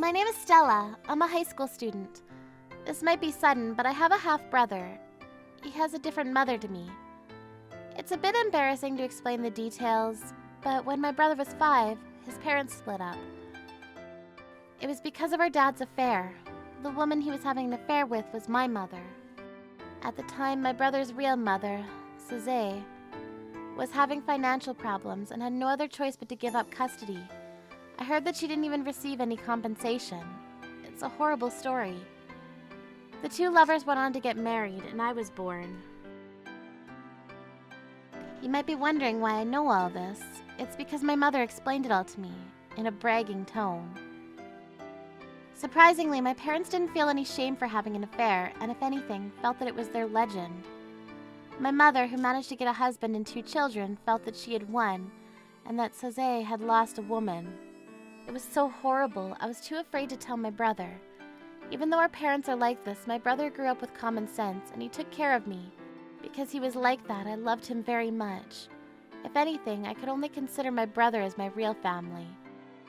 My name is Stella. I'm a high school student. This might be sudden, but I have a half-brother. He has a different mother to me. It's a bit embarrassing to explain the details, but when my brother was 5, his parents split up. It was because of our dad's affair. The woman he was having an affair with was my mother. At the time, my brother's real mother, Saori, was having financial problems and had no other choice but to give up custody. I heard that she didn't even receive any compensation. It's a horrible story. The two lovers went on to get married, and I was born. You might be wondering why I know all this. It's because my mother explained it all to me, in a bragging tone. Surprisingly, my parents didn't feel any shame for having an affair, and if anything, felt that it was their legend. My mother, who managed to get a husband and 2 children, felt that she had won, and that Saori had lost a woman. It was so horrible, I was too afraid to tell my brother. Even though our parents are like this, my brother grew up with common sense, and he took care of me. Because he was like that, I loved him very much. If anything, I could only consider my brother as my real family.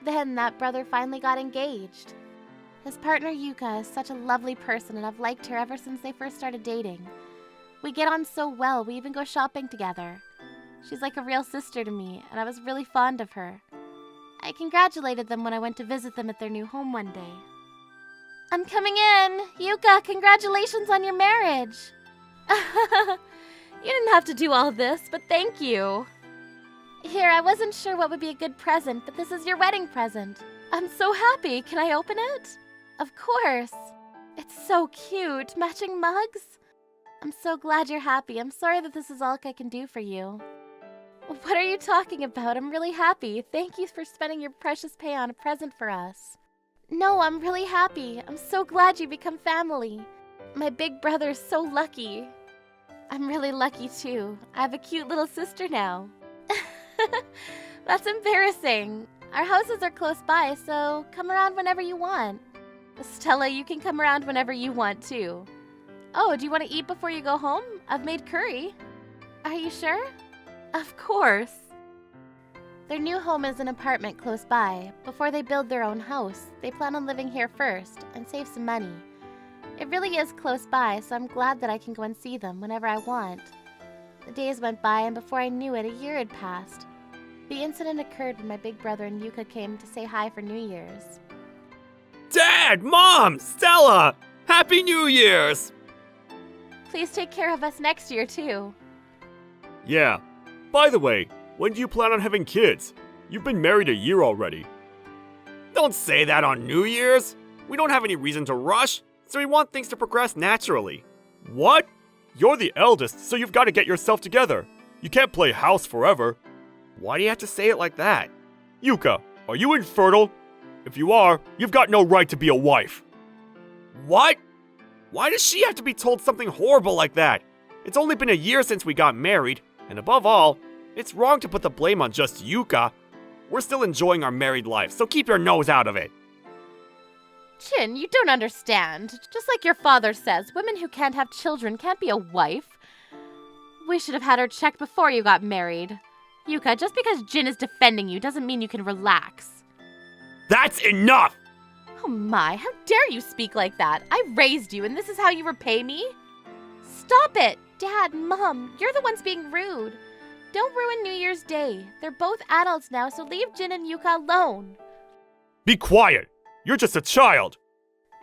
Then that brother finally got engaged. His partner Yuka is such a lovely person, and I've liked her ever since they first started dating. We get on so well, we even go shopping together. She's like a real sister to me, and I was really fond of her. I congratulated them when I went to visit them at their new home one day. I'm coming in! Yuka, congratulations on your marriage! You didn't have to do all this, but thank you. Here, I wasn't sure what would be a good present, but this is your wedding present. I'm so happy. Can I open it? Of course. It's so cute. Matching mugs? I'm so glad you're happy. I'm sorry that this is all I can do for you. What are you talking about? I'm really happy. Thank you for spending your precious pay on a present for us. No, I'm really happy. I'm so glad you become family. My big brother's so lucky. I'm really lucky too. I have a cute little sister now. That's embarrassing. Our houses are close by, so come around whenever you want. Stella, you can come around whenever you want too. Oh, do you want to eat before you go home? I've made curry. Are you sure? Of course. Their new home is an apartment close by. Before they build their own house, they plan on living here first and save some money. It really is close by, so I'm glad that I can go and see them whenever I want. The days went by, and before I knew it, a year had passed. The incident occurred when my big brother and Yuka came to say hi for New Year's. Dad! Mom! Stella! Happy New Year's! Please take care of us next year, too. Yeah. By the way, when do you plan on having kids? You've been married a year already. Don't say that on New Year's! We don't have any reason to rush, so we want things to progress naturally. What? You're the eldest, so you've got to get yourself together. You can't play house forever. Why do you have to say it like that? Yuka, are you infertile? If you are, you've got no right to be a wife. What? Why does she have to be told something horrible like that? It's only been a year since we got married, and above all, it's wrong to put the blame on just Yuka. We're still enjoying our married life, so keep your nose out of it. Chin, you don't understand. Just like your father says, women who can't have children can't be a wife. We should have had her checked before you got married. Yuka, just because Jin is defending you doesn't mean you can relax. That's enough! Oh my, how dare you speak like that? I raised you and this is how you repay me? Stop it! Dad, Mom, you're the ones being rude. Don't ruin New Year's Day. They're both adults now, so leave Jin and Yuka alone. Be quiet! You're just a child!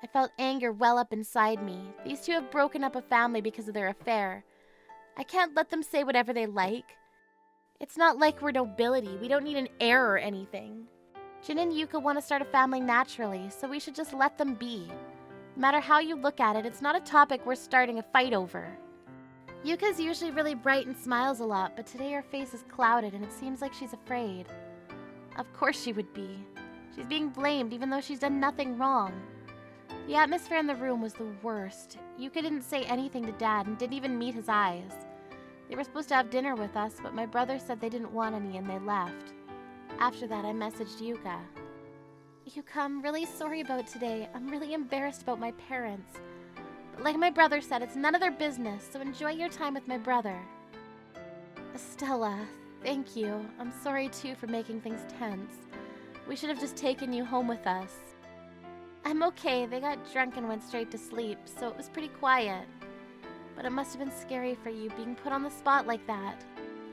I felt anger well up inside me. These two have broken up a family because of their affair. I can't let them say whatever they like. It's not like we're nobility. We don't need an heir or anything. Jin and Yuka want to start a family naturally, so we should just let them be. No matter how you look at it, it's not a topic we're starting a fight over. Yuka's usually really bright and smiles a lot, but today her face is clouded and it seems like she's afraid. Of course she would be. She's being blamed even though she's done nothing wrong. The atmosphere in the room was the worst. Yuka didn't say anything to Dad and didn't even meet his eyes. They were supposed to have dinner with us, but my brother said they didn't want any and they left. After that, I messaged Yuka. Yuka, I'm really sorry about today. I'm really embarrassed about my parents. But like my brother said, it's none of their business, so enjoy your time with my brother. Stella, thank you. I'm sorry too for making things tense. We should have just taken you home with us. I'm okay. They got drunk and went straight to sleep, so it was pretty quiet. But it must have been scary for you being put on the spot like that.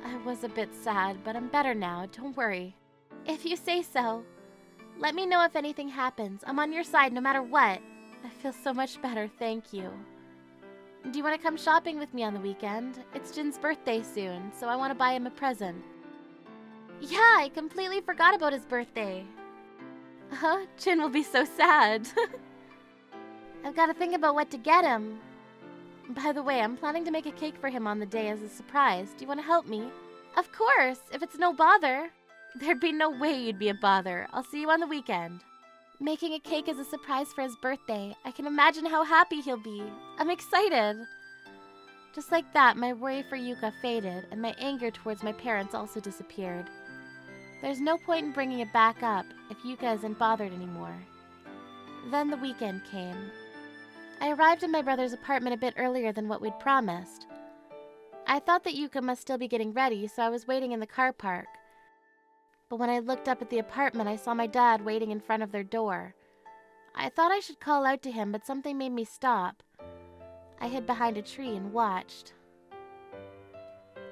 I was a bit sad, but I'm better now. Don't worry. If you say so. Let me know if anything happens. I'm on your side no matter what. I feel so much better, thank you. Do you want to come shopping with me on the weekend? It's Jin's birthday soon, so I want to buy him a present. Yeah, I completely forgot about his birthday. Huh? Jin will be so sad. I've got to think about what to get him. By the way, I'm planning to make a cake for him on the day as a surprise. Do you want to help me? Of course, if it's no bother. There'd be no way you'd be a bother. I'll see you on the weekend. Making a cake as a surprise for his birthday. I can imagine how happy he'll be. I'm excited. Just like that, my worry for Yuka faded, and my anger towards my parents also disappeared. There's no point in bringing it back up if Yuka isn't bothered anymore. Then the weekend came. I arrived in my brother's apartment a bit earlier than what we'd promised. I thought that Yuka must still be getting ready, so I was waiting in the car park. But when I looked up at the apartment, I saw my dad waiting in front of their door. I thought I should call out to him, but something made me stop. I hid behind a tree and watched.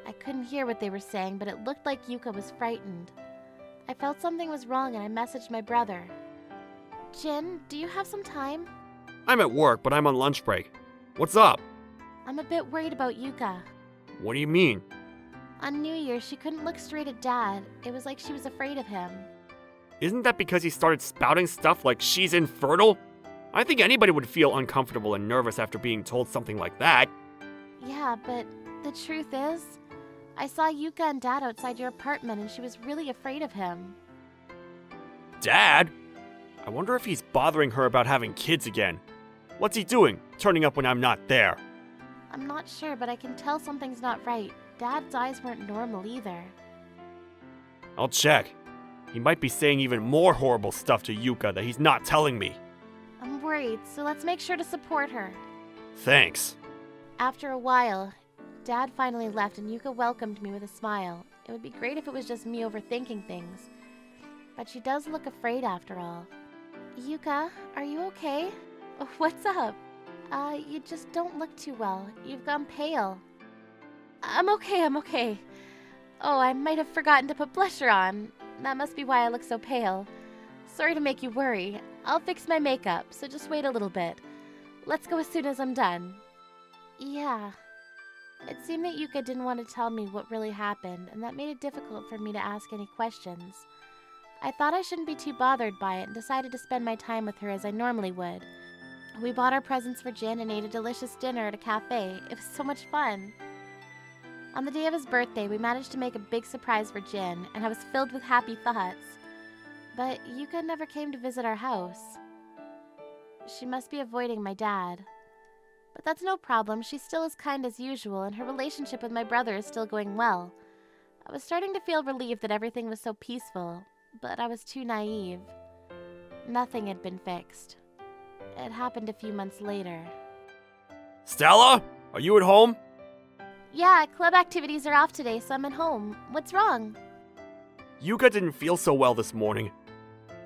I couldn't hear what they were saying, but it looked like Yuka was frightened. I felt something was wrong and I messaged my brother. Jin, do you have some time? I'm at work, but I'm on lunch break. What's up? I'm a bit worried about Yuka. What do you mean? On New Year, she couldn't look straight at Dad. It was like she was afraid of him. Isn't that because he started spouting stuff like she's infertile? I think anybody would feel uncomfortable and nervous after being told something like that. Yeah, but the truth is, I saw Yuka and Dad outside your apartment and she was really afraid of him. Dad? I wonder if he's bothering her about having kids again. What's he doing, turning up when I'm not there? I'm not sure, but I can tell something's not right. Dad's eyes weren't normal either. I'll check. He might be saying even more horrible stuff to Yuka that he's not telling me. I'm worried, so let's make sure to support her. Thanks. After a while, Dad finally left and Yuka welcomed me with a smile. It would be great if it was just me overthinking things. But she does look afraid after all. Yuka, are you okay? What's up? You just don't look too well. You've gone pale. I'm okay. Oh, I might have forgotten to put blusher on. That must be why I look so pale. Sorry to make you worry. I'll fix my makeup, so just wait a little bit. Let's go as soon as I'm done. Yeah. It seemed that Yuka didn't want to tell me what really happened, and that made it difficult for me to ask any questions. I thought I shouldn't be too bothered by it and decided to spend my time with her as I normally would. We bought our presents for Jin and ate a delicious dinner at a cafe. It was so much fun. On the day of his birthday, we managed to make a big surprise for Jin, and I was filled with happy thoughts. But Yuka never came to visit our house. She must be avoiding my dad. But that's no problem. She's still as kind as usual, and her relationship with my brother is still going well. I was starting to feel relieved that everything was so peaceful, but I was too naive. Nothing had been fixed. It happened a few months later. Stella? Are you at home? Yeah, club activities are off today, so I'm at home. What's wrong? Yuka didn't feel so well this morning.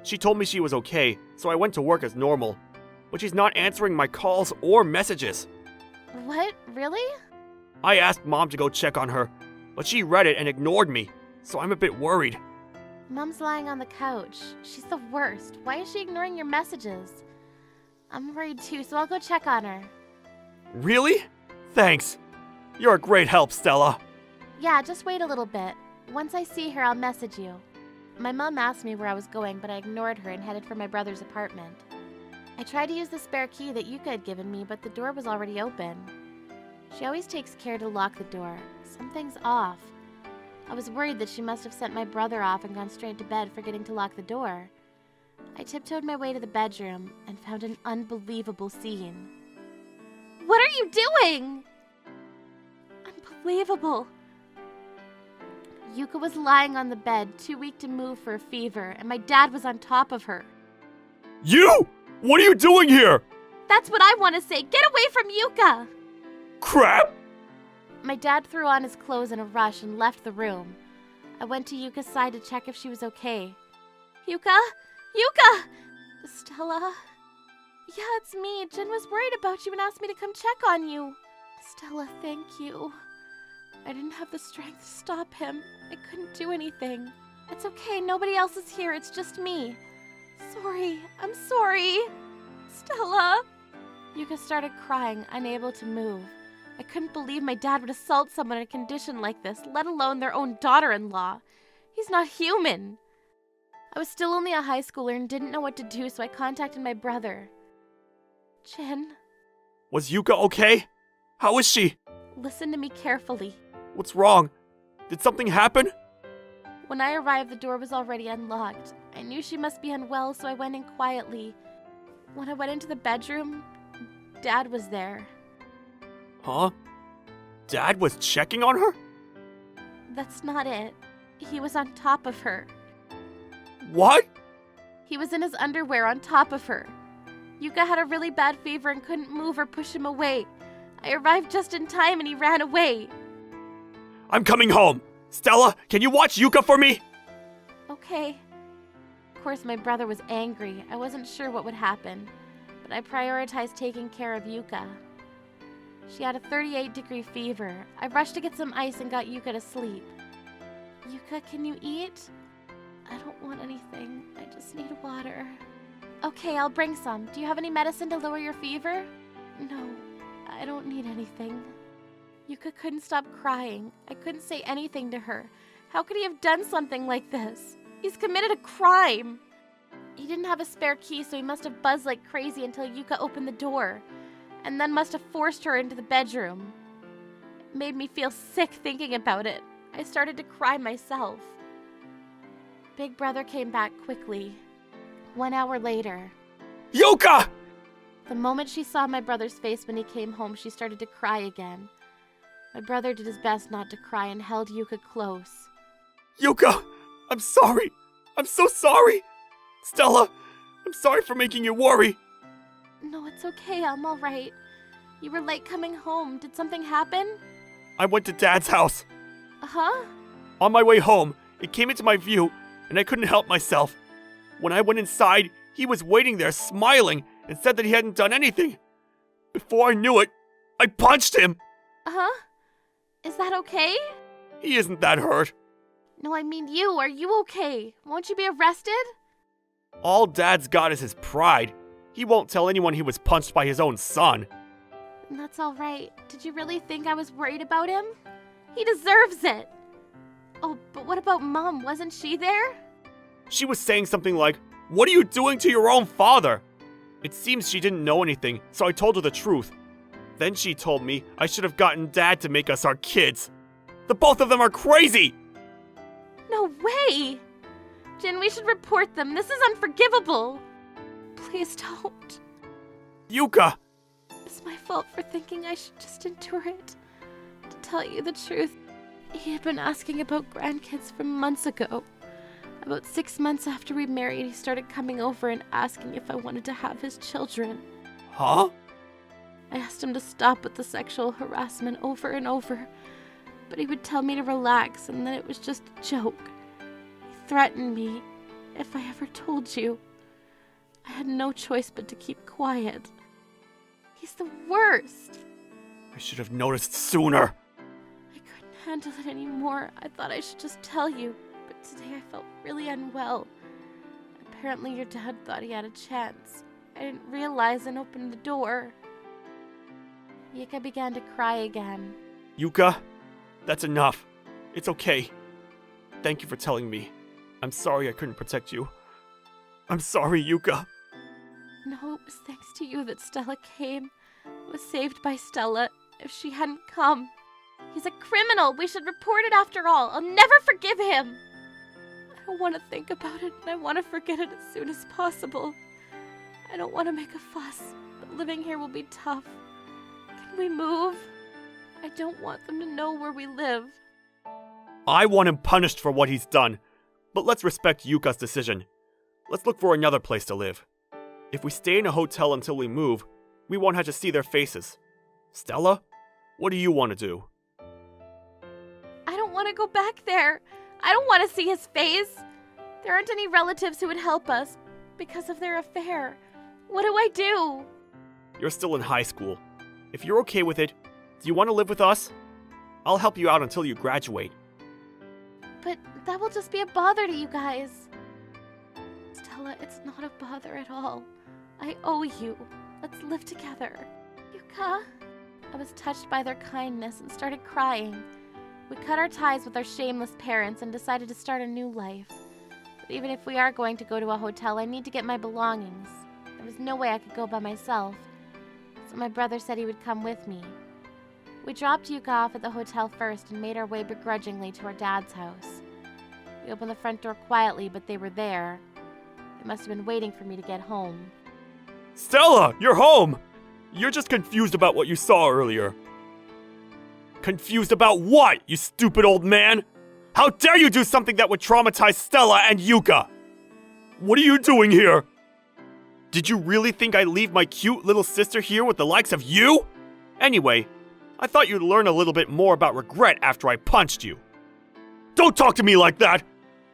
She told me she was okay, so I went to work as normal. But she's not answering my calls or messages. What? Really? I asked Mom to go check on her, but she read it and ignored me, so I'm a bit worried. Mom's lying on the couch. She's the worst. Why is she ignoring your messages? I'm worried too, so I'll go check on her. Really? Thanks. You're a great help, Stella. Yeah, just wait a little bit. Once I see her, I'll message you. My mom asked me where I was going, but I ignored her and headed for my brother's apartment. I tried to use the spare key that Yuka had given me, but the door was already open. She always takes care to lock the door. Something's off. I was worried that she must have sent my brother off and gone straight to bed, forgetting to lock the door. I tiptoed my way to the bedroom and found an unbelievable scene. What are you doing? Unbelievable. Yuka was lying on the bed, too weak to move for a fever, and my dad was on top of her. You! What are you doing here? That's what I want to say. Get away from Yuka! Crap! My dad threw on his clothes in a rush and left the room. I went to Yuka's side to check if she was okay. Yuka? Yuka! Stella? Yeah, it's me. Jen was worried about you and asked me to come check on you. Stella, thank you. I didn't have the strength to stop him. I couldn't do anything. It's okay, nobody else is here, it's just me. Sorry, I'm sorry. Stella! Yuka started crying, unable to move. I couldn't believe my dad would assault someone in a condition like this, let alone their own daughter-in-law. He's not human. I was still only a high schooler and didn't know what to do, so I contacted my brother. Jen, Was Yuka okay? How is she? listen to me carefully. What's wrong? Did something happen? When I arrived, the door was already unlocked. I knew she must be unwell, so I went in quietly. When I went into the bedroom, Dad was there. Huh? Dad was checking on her? That's not it. He was on top of her. What? He was in his underwear on top of her. Yuka had a really bad fever and couldn't move or push him away. I arrived just in time and he ran away. I'm coming home. Stella, can you watch Yuka for me? Okay. Of course, my brother was angry. I wasn't sure what would happen, but I prioritized taking care of Yuka. She had a 38-degree fever. I rushed to get some ice and got Yuka to sleep. Yuka, can you eat? I don't want anything. I just need water. Okay, I'll bring some. Do you have any medicine to lower your fever? No, I don't need anything. Yuka couldn't stop crying. I couldn't say anything to her. How could he have done something like this? He's committed a crime. He didn't have a spare key, so he must have buzzed like crazy until Yuka opened the door, and then must have forced her into the bedroom. It made me feel sick thinking about it. I started to cry myself. Big brother came back quickly. 1 hour later. Yuka! The moment she saw my brother's face when he came home, she started to cry again. My brother did his best not to cry and held Yuka close. Yuka! I'm sorry! I'm so sorry! Stella, I'm sorry for making you worry. No, it's okay. I'm all right. You were late coming home. Did something happen? I went to Dad's house. Uh-huh. On my way home, it came into my view, and I couldn't help myself. When I went inside, he was waiting there smiling and said that he hadn't done anything. Before I knew it, I punched him. Uh-huh. Is that okay? He isn't that hurt. No, I mean you. Are you okay? Won't you be arrested? All Dad's got is his pride. He won't tell anyone he was punched by his own son. That's all right. Did you really think I was worried about him? He deserves it. Oh, but what about Mom? Wasn't she there? She was saying something like, "What are you doing to your own father?" It seems she didn't know anything, so I told her the truth. Then she told me I should have gotten Dad to make us our kids. The both of them are crazy! No way! Jin, we should report them. This is unforgivable. Please don't. Yuka! It's my fault for thinking I should just endure it. To tell you the truth, he had been asking about grandkids from months ago. About 6 months after we married, he started coming over and asking if I wanted to have his children. Huh? I asked him to stop with the sexual harassment over and over, but he would tell me to relax, and then it was just a joke. He threatened me if I ever told you. I had no choice but to keep quiet. He's the worst. I should have noticed sooner. I couldn't handle it anymore. I thought I should just tell you, but today I felt really unwell. Apparently your dad thought he had a chance. I didn't realize and opened the door. Yuka began to cry again. Yuka, that's enough. It's okay. Thank you for telling me. I'm sorry I couldn't protect you. I'm sorry, Yuka. No, it was thanks to you that Stella came. I was saved by Stella. If she hadn't come. He's a criminal. We should report it after all. I'll never forgive him. I don't want to think about it, and I want to forget it as soon as possible. I don't want to make a fuss, but living here will be tough. Can we move? I don't want them to know where we live. I want him punished for what he's done, but let's respect Yuka's decision. Let's look for another place to live. If we stay in a hotel until we move, we won't have to see their faces. Stella, what do you want to do? I don't want to go back there. I don't want to see his face. There aren't any relatives who would help us because of their affair. What do I do? You're still in high school. If you're okay with it, do you want to live with us? I'll help you out until you graduate. But that will just be a bother to you guys. Stella, it's not a bother at all. I owe you. Let's live together. Yuka? I was touched by their kindness and started crying. We cut our ties with our shameless parents and decided to start a new life. But even if we are going to go to a hotel, I need to get my belongings. There was no way I could go by myself, so my brother said he would come with me. We dropped Yuka off at the hotel first and made our way begrudgingly to our dad's house. We opened the front door quietly, but they were there. They must have been waiting for me to get home. Stella, you're home! You're just confused about what you saw earlier. Confused about what, you stupid old man? How dare you do something that would traumatize Stella and Yuka? What are you doing here? Did you really think I'd leave my cute little sister here with the likes of you? Anyway, I thought you'd learn a little bit more about regret after I punched you. Don't talk to me like that!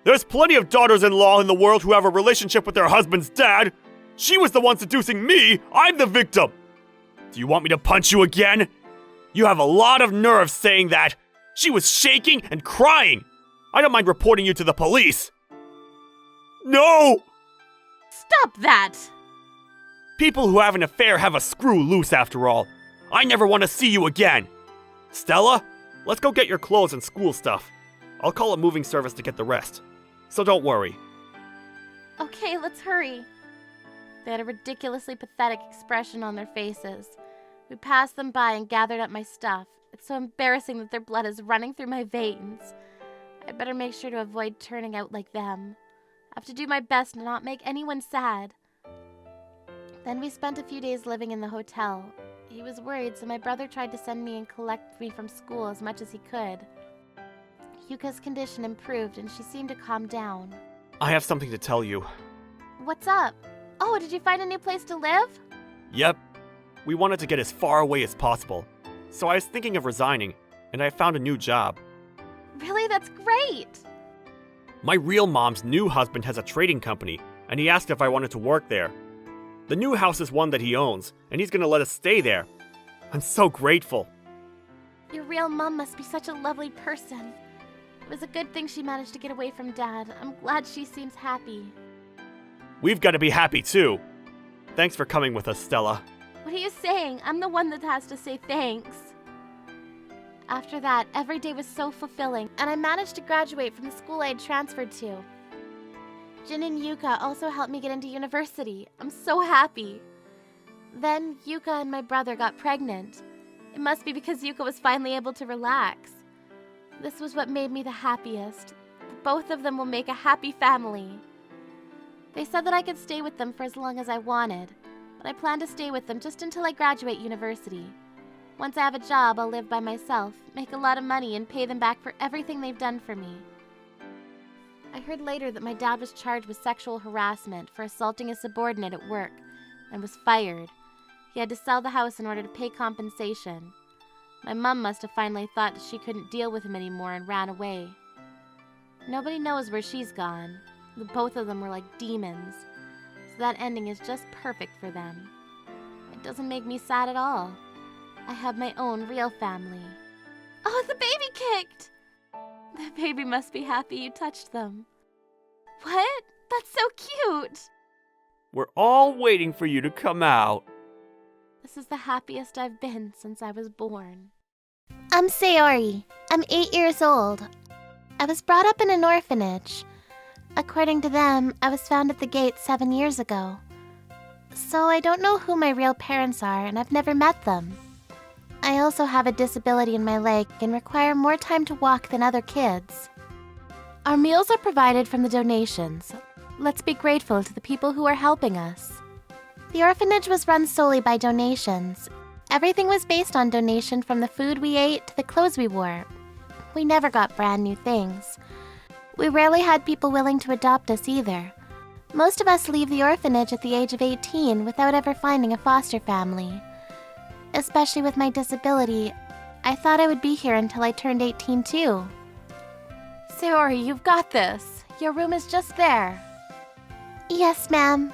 There's plenty of daughters-in-law in the world who have a relationship with their husband's dad. She was the one seducing me. I'm the victim. Do you want me to punch you again? You have a lot of nerve saying that. She was shaking and crying. I don't mind reporting you to the police. No! Stop that! People who have an affair have a screw loose after all. I never want to see you again. Stella, let's go get your clothes and school stuff. I'll call a moving service to get the rest. So don't worry. Okay, let's hurry. They had a ridiculously pathetic expression on their faces. We passed them by and gathered up my stuff. It's so embarrassing that their blood is running through my veins. I better make sure to avoid turning out like them. I have to do my best to not make anyone sad. Then we spent a few days living in the hotel. He was worried, so my brother tried to send me and collect me from school as much as he could. Yuka's condition improved and she seemed to calm down. I have something to tell you. What's up? Oh, did you find a new place to live? Yep. We wanted to get as far away as possible. So I was thinking of resigning, and I found a new job. Really? That's great! My real mom's new husband has a trading company, and he asked if I wanted to work there. The new house is one that he owns, and he's gonna let us stay there. I'm so grateful. Your real mom must be such a lovely person. It was a good thing she managed to get away from Dad. I'm glad she seems happy. We've got to be happy too. Thanks for coming with us, Stella. What are you saying? I'm the one that has to say thanks. After that, every day was so fulfilling, and I managed to graduate from the school I had transferred to. Jin and Yuka also helped me get into university. I'm so happy. Then, Yuka and my brother got pregnant. It must be because Yuka was finally able to relax. This was what made me the happiest. Both of them will make a happy family. They said that I could stay with them for as long as I wanted, but I plan to stay with them just until I graduate university. Once I have a job, I'll live by myself, make a lot of money, and pay them back for everything they've done for me. I heard later that my dad was charged with sexual harassment for assaulting a subordinate at work and was fired. He had to sell the house in order to pay compensation. My mom must have finally thought that she couldn't deal with him anymore and ran away. Nobody knows where she's gone. The both of them were like demons, so that ending is just perfect for them. It doesn't make me sad at all. I have my own real family. Oh, the baby kicked! The baby must be happy you touched them. What? That's so cute! We're all waiting for you to come out. This is the happiest I've been since I was born. I'm Saori. I'm 8 years old. I was brought up in an orphanage. According to them, I was found at the gate 7 years ago. So I don't know who my real parents are, and I've never met them. I also have a disability in my leg and require more time to walk than other kids. Our meals are provided from the donations. Let's be grateful to the people who are helping us. The orphanage was run solely by donations. Everything was based on donation, from the food we ate to the clothes we wore. We never got brand new things. We rarely had people willing to adopt us either. Most of us leave the orphanage at the age of 18 without ever finding a foster family. Especially with my disability, I thought I would be here until I turned 18 too. Saori, you've got this. Your room is just there. Yes, ma'am.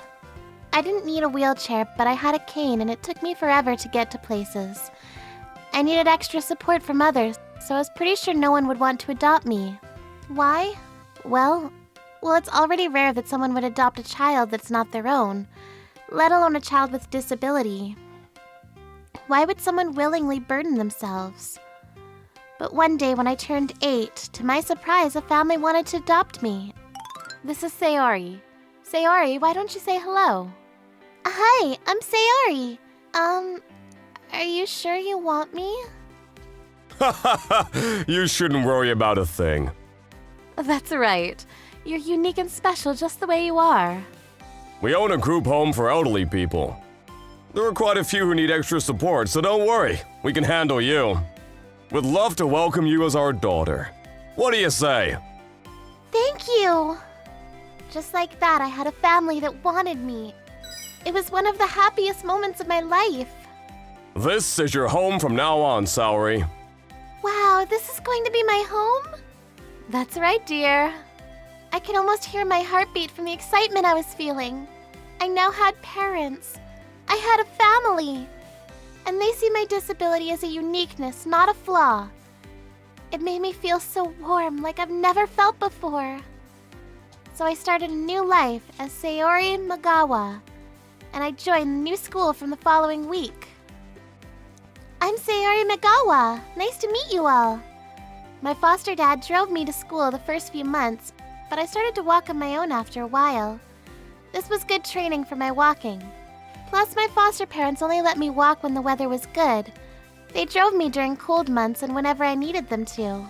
I didn't need a wheelchair, but I had a cane and it took me forever to get to places. I needed extra support from others, so I was pretty sure no one would want to adopt me. Why? Well, it's already rare that someone would adopt a child that's not their own, let alone a child with disability. Why would someone willingly burden themselves? But one day when I turned 8, to my surprise, a family wanted to adopt me. This is Saori. Saori, why don't you say hello? Hi, I'm Saori. Are you sure you want me? You shouldn't worry about a thing. That's right. You're unique and special just the way you are. We own a group home for elderly people. There are quite a few who need extra support, so don't worry. We can handle you. We'd love to welcome you as our daughter. What do you say? Thank you. Just like that, I had a family that wanted me. It was one of the happiest moments of my life. This is your home from now on, Saori. Wow, this is going to be my home? That's right, dear. I could almost hear my heartbeat from the excitement I was feeling. I now had parents. I had a family. And they see my disability as a uniqueness, not a flaw. It made me feel so warm, like I've never felt before. So I started a new life as Saori Magawa, and I joined the new school from the following week. I'm Saori Magawa. Nice to meet you all. My foster dad drove me to school the first few months, but I started to walk on my own after a while. This was good training for my walking. Plus, my foster parents only let me walk when the weather was good. They drove me during cold months and whenever I needed them to.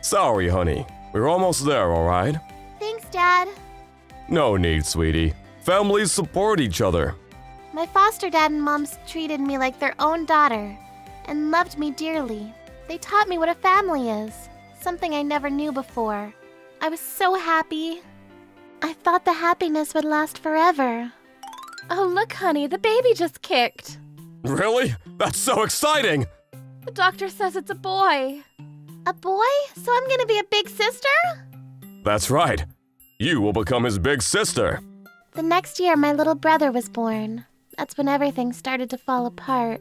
Sorry, honey. We're almost there, alright? Thanks, Dad. No need, sweetie. Families support each other. My foster dad and moms treated me like their own daughter and loved me dearly. They taught me what a family is, something I never knew before. I was so happy. I thought the happiness would last forever. Oh, look, honey, the baby just kicked. Really? That's so exciting! The doctor says it's a boy. A boy? So I'm gonna be a big sister? That's right. You will become his big sister. The next year, my little brother was born. That's when everything started to fall apart.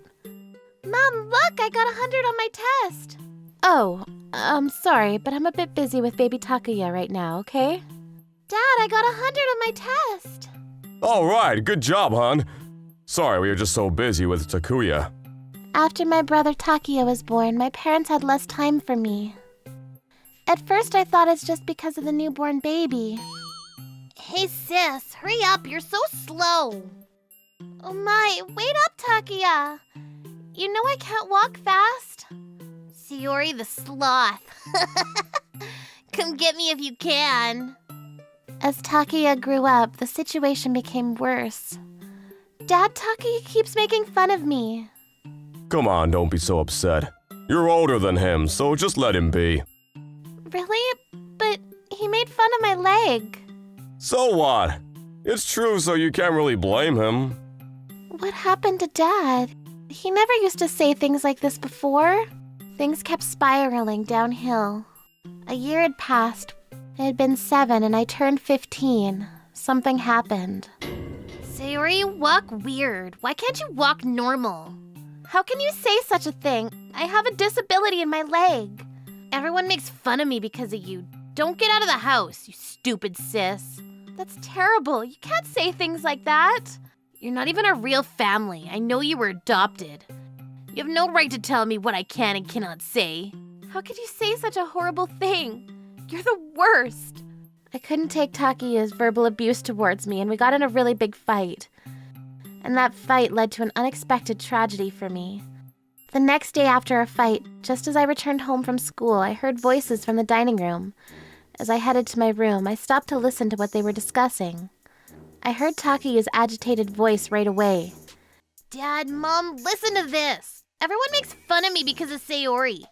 Mom, look, I got 100 on my test. Oh, I'm sorry, but I'm a bit busy with baby Takuya right now, okay? Dad, I got 100 on my test. Alright, good job, hon. Sorry, we were just so busy with Takuya. After my brother Takuya was born, my parents had less time for me. At first, I thought it's just because of the newborn baby. Hey, sis, hurry up, you're so slow. Oh my, wait up, Takuya. You know I can't walk fast. Saori the sloth. Come get me if you can. As Takuya grew up, the situation became worse. Dad, Takuya keeps making fun of me. Come on, don't be so upset. You're older than him, so just let him be. Really? But he made fun of my leg. So what? It's true, so you can't really blame him. What happened to Dad? He never used to say things like this before. Things kept spiraling downhill. A year had passed. It had been 7 and I turned 15. Something happened. Saori, you walk weird. Why can't you walk normal? How can you say such a thing? I have a disability in my leg. Everyone makes fun of me because of you. Don't get out of the house, you stupid sis. That's terrible. You can't say things like that. You're not even a real family. I know you were adopted. You have no right to tell me what I can and cannot say. How could you say such a horrible thing? You're the worst. I couldn't take Takuya's verbal abuse towards me, and we got in a really big fight. And that fight led to an unexpected tragedy for me. The next day after our fight, just as I returned home from school, I heard voices from the dining room. As I headed to my room, I stopped to listen to what they were discussing. I heard Takuya's agitated voice right away. Dad, Mom, listen to this. Everyone makes fun of me because of Saori.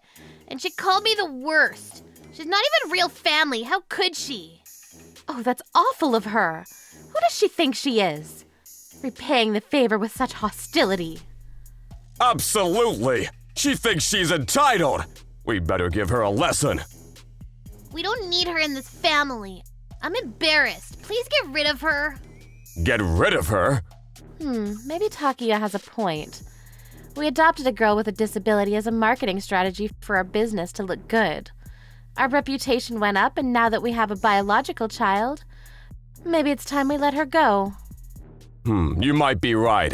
And she called me the worst. She's not even real family. How could she? Oh, that's awful of her. Who does she think she is? Repaying the favor with such hostility. Absolutely! She thinks she's entitled! We better give her a lesson. We don't need her in this family. I'm embarrassed. Please get rid of her. Get rid of her? Maybe Takuya has a point. We adopted a girl with a disability as a marketing strategy for our business to look good. Our reputation went up, and now that we have a biological child, maybe it's time we let her go. You might be right.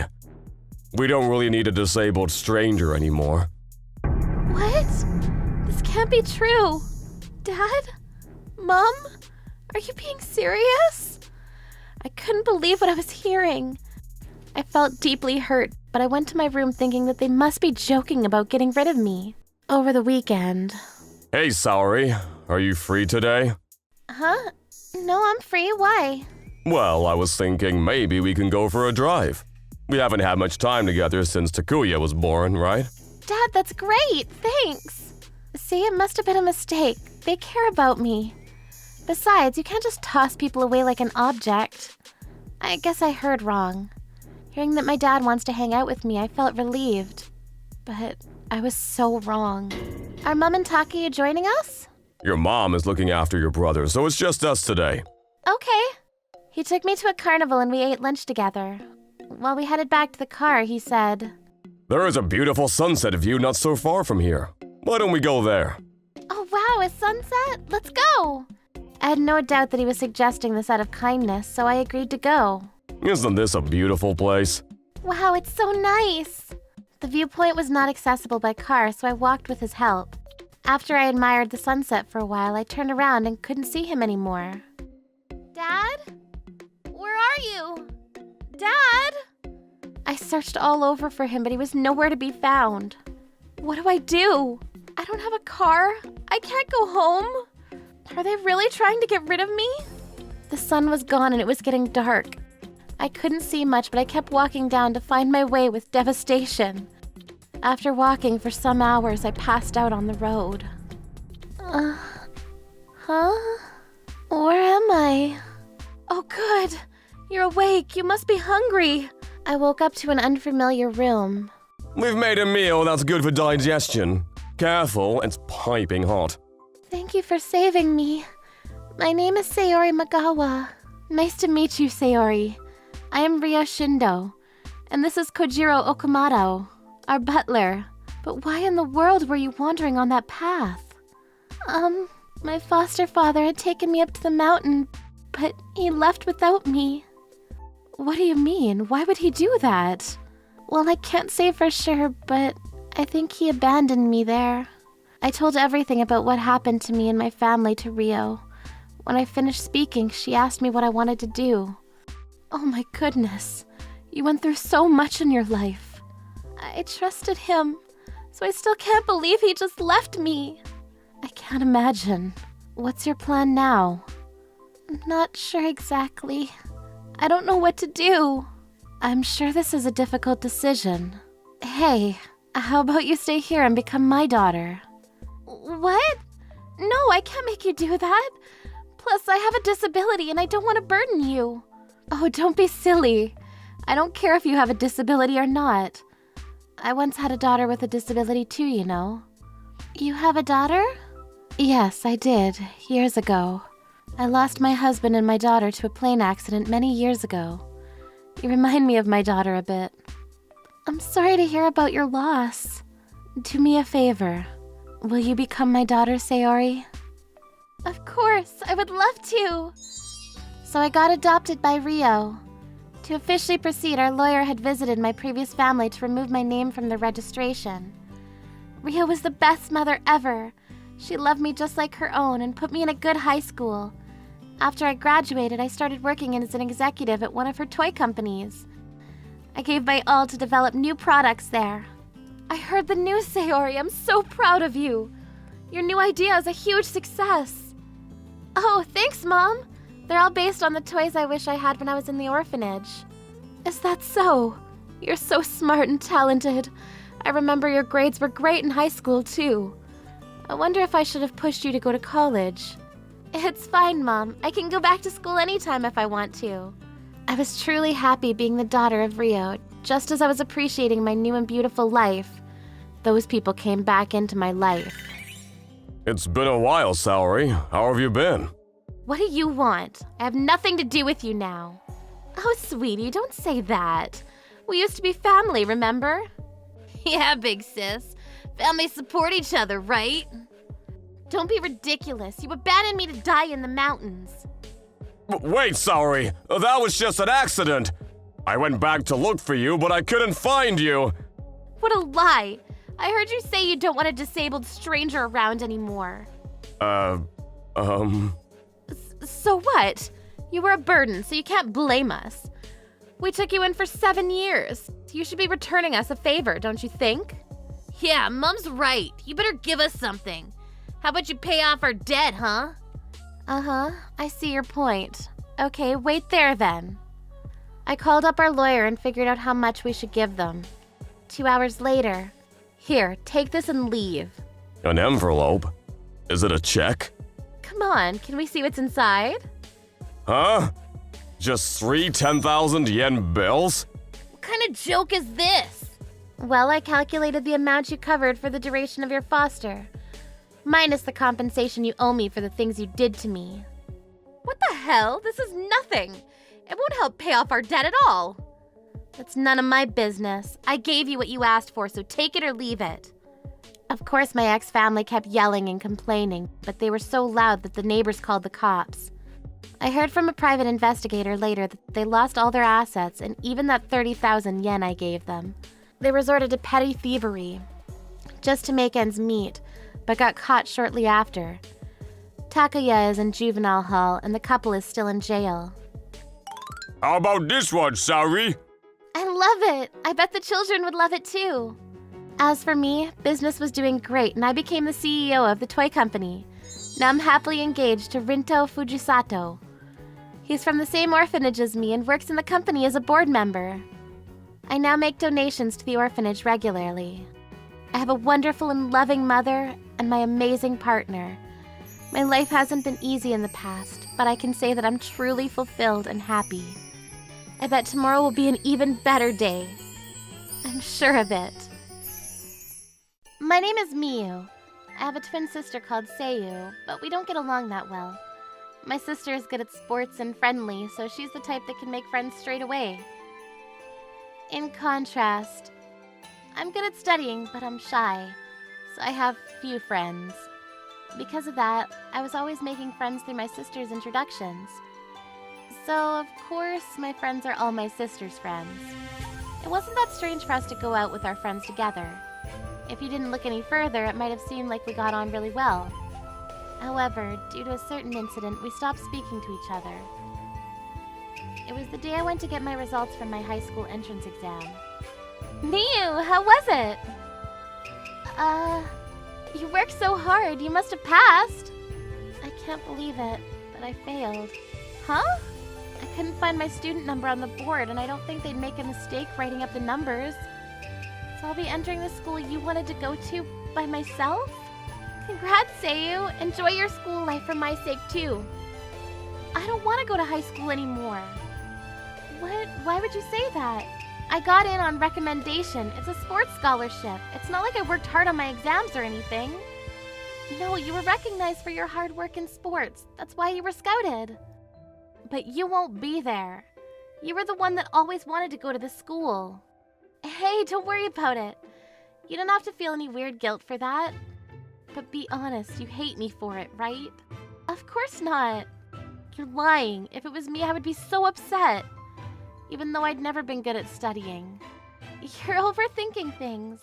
We don't really need a disabled stranger anymore. What? This can't be true. Dad? Mom? Are you being serious? I couldn't believe what I was hearing. I felt deeply hurt, but I went to my room thinking that they must be joking about getting rid of me. Over the weekend. Hey, Saori. Are you free today? Huh? No, I'm free. Why? Well, I was thinking maybe we can go for a drive. We haven't had much time together since Takuya was born, right? Dad, that's great. Thanks. See, it must have been a mistake. They care about me. Besides, you can't just toss people away like an object. I guess I heard wrong. Hearing that my dad wants to hang out with me, I felt relieved. But I was so wrong. Are Mom and Takuya joining us? Your mom is looking after your brother, so it's just us today. Okay. He took me to a carnival and we ate lunch together. While we headed back to the car, he said, There is a beautiful sunset view not so far from here. Why don't we go there? "Oh wow, a sunset? Let's go!" I had no doubt that he was suggesting this out of kindness, so I agreed to go. Isn't this a beautiful place? Wow, it's so nice! The viewpoint was not accessible by car, so I walked with his help. After I admired the sunset for a while, I turned around and couldn't see him anymore. Dad? Where are you? Dad? I searched all over for him, but he was nowhere to be found. What do I do? I don't have a car. I can't go home. Are they really trying to get rid of me? The sun was gone and it was getting dark. I couldn't see much, but I kept walking down to find my way with devastation. After walking for some hours, I passed out on the road. Huh? Where am I? Oh, good. You're awake. You must be hungry. I woke up to an unfamiliar room. We've made a meal that's good for digestion. Careful, it's piping hot. Thank you for saving me. My name is Saori Magawa. Nice to meet you, Saori. I am Ryo Shindo, and this is Kojiro Okamoto, our butler. But why in the world were you wandering on that path? My foster father had taken me up to the mountain, but he left without me. What do you mean? Why would he do that? Well, I can't say for sure, but I think he abandoned me there. I told everything about what happened to me and my family to Ryo. When I finished speaking, she asked me what I wanted to do. Oh my goodness. You went through so much in your life. I trusted him, so I still can't believe he just left me. I can't imagine. What's your plan now? Not sure exactly. I don't know what to do. I'm sure this is a difficult decision. Hey, how about you stay here and become my daughter? What? No, I can't make you do that. Plus, I have a disability and I don't want to burden you. Oh, don't be silly. I don't care if you have a disability or not. I once had a daughter with a disability too, you know. You have a daughter? Yes, I did, years ago. I lost my husband and my daughter to a plane accident many years ago. You remind me of my daughter a bit. I'm sorry to hear about your loss. Do me a favor. Will you become my daughter, Saori? Of course, I would love to. So I got adopted by Ryo. To officially proceed, our lawyer had visited my previous family to remove my name from the registration. Ryo was the best mother ever. She loved me just like her own and put me in a good high school. After I graduated, I started working as an executive at one of her toy companies. I gave my all to develop new products there. I heard the news, Saori. I'm so proud of you. Your new idea is a huge success. Oh, thanks, Mom. They're all based on the toys I wish I had when I was in the orphanage. Is that so? You're so smart and talented. I remember your grades were great in high school, too. I wonder if I should have pushed you to go to college. It's fine, Mom. I can go back to school anytime if I want to. I was truly happy being the daughter of Ryo. Just as I was appreciating my new and beautiful life, those people came back into my life. It's been a while, Saori. How have you been? What do you want? I have nothing to do with you now. Oh, sweetie, don't say that. We used to be family, remember? Yeah, big sis. Families support each other, right? Don't be ridiculous. You abandoned me to die in the mountains. Wait, Saori, that was just an accident. I went back to look for you, but I couldn't find you. What a lie. I heard you say you don't want a disabled stranger around anymore. So what? You were a burden, so you can't blame us. We took you in for 7 years. You should be returning us a favor, don't you think? Yeah, Mom's right. You better give us something. How about you pay off our debt, huh? Uh-huh, I see your point. Okay, wait there then. I called up our lawyer and figured out how much we should give them. 2 hours later. Here, take this and leave. An envelope? Is it a check? Come on, can we see what's inside? Huh? Just 3 10,000 yen bills? What kind of joke is this? Well, I calculated the amount you covered for the duration of your foster, minus the compensation you owe me for the things you did to me. What the hell? This is nothing. It won't help pay off our debt at all. That's none of my business. I gave you what you asked for, so take it or leave it. Of course, my ex-family kept yelling and complaining, but they were so loud that the neighbors called the cops. I heard from a private investigator later that they lost all their assets and even that 30,000 yen I gave them. They resorted to petty thievery just to make ends meet, but got caught shortly after. Takuya is in juvenile hall and the couple is still in jail. How about this one, Saori? I love it! I bet the children would love it too. As for me, business was doing great and I became the CEO of the toy company. Now I'm happily engaged to Rinto Fujisato. He's from the same orphanage as me and works in the company as a board member. I now make donations to the orphanage regularly. I have a wonderful and loving mother and my amazing partner. My life hasn't been easy in the past, but I can say that I'm truly fulfilled and happy. I bet tomorrow will be an even better day. I'm sure of it. My name is Miyu. I have a twin sister called Seiyu, but we don't get along that well. My sister is good at sports and friendly, so she's the type that can make friends straight away. In contrast, I'm good at studying, but I'm shy, so I have few friends. Because of that, I was always making friends through my sister's introductions. So, of course, my friends are all my sister's friends. It wasn't that strange for us to go out with our friends together. If you didn't look any further, it might have seemed like we got on really well. However, due to a certain incident, we stopped speaking to each other. It was the day I went to get my results from my high school entrance exam. Miyu, how was it? You worked so hard, you must have passed. I can't believe it, but I failed. Huh? I couldn't find my student number on the board, and I don't think they'd make a mistake writing up the numbers. So I'll be entering the school you wanted to go to by myself? Congrats, Seiyu. Enjoy your school life for my sake, too. I don't want to go to high school anymore. What? Why would you say that? I got in on recommendation. It's a sports scholarship. It's not like I worked hard on my exams or anything. No, you were recognized for your hard work in sports. That's why you were scouted. But you won't be there. You were the one that always wanted to go to the school. Hey, don't worry about it. You don't have to feel any weird guilt for that. But be honest, you hate me for it, right? Of course not. You're lying. If it was me, I would be so upset. Even though I'd never been good at studying. You're overthinking things.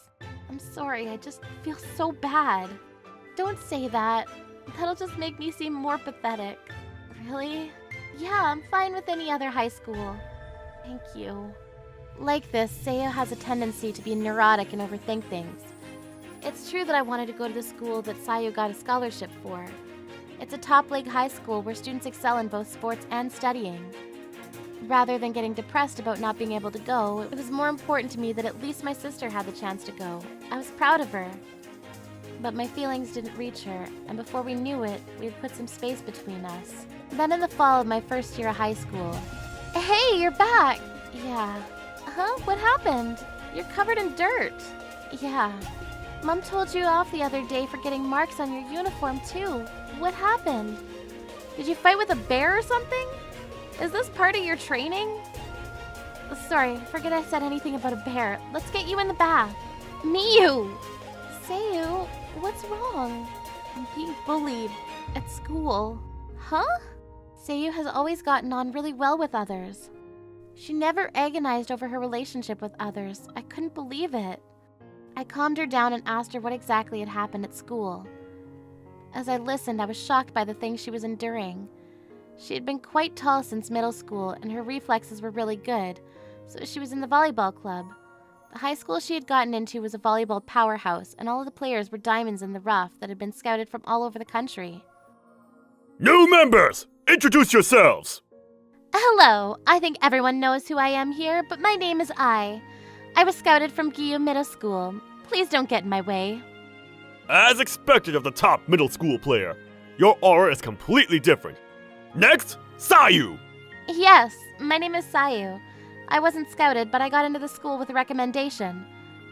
I'm sorry, I just feel so bad. Don't say that. That'll just make me seem more pathetic. Really? Yeah, I'm fine with any other high school. Thank you. Like this, Seiyu has a tendency to be neurotic and overthink things. It's true that I wanted to go to the school that Seiyu got a scholarship for. It's a top-league high school where students excel in both sports and studying. Rather than getting depressed about not being able to go, it was more important to me that at least my sister had the chance to go. I was proud of her. But my feelings didn't reach her, and before we knew it, we had put some space between us. Then in the fall of my first year of high school... Hey, you're back! Yeah. Huh? What happened? You're covered in dirt. Yeah. Mom told you off the other day for getting marks on your uniform, too. What happened? Did you fight with a bear or something? Is this part of your training? Sorry, forget I said anything about a bear. Let's get you in the bath. Miyu! Sayu, what's wrong? I'm being bullied at school. Huh? Sayu has always gotten on really well with others. She never agonized over her relationship with others. I couldn't believe it. I calmed her down and asked her what exactly had happened at school. As I listened, I was shocked by the things she was enduring. She had been quite tall since middle school, and her reflexes were really good, so she was in the volleyball club. The high school she had gotten into was a volleyball powerhouse, and all of the players were diamonds in the rough that had been scouted from all over the country. New members, introduce yourselves. Hello, I think everyone knows who I am here, but my name is Ai. I was scouted from Giyu Middle School. Please don't get in my way. As expected of the top middle school player, your aura is completely different. Next, Sayu. Yes, my name is Sayu. I wasn't scouted, but I got into the school with a recommendation.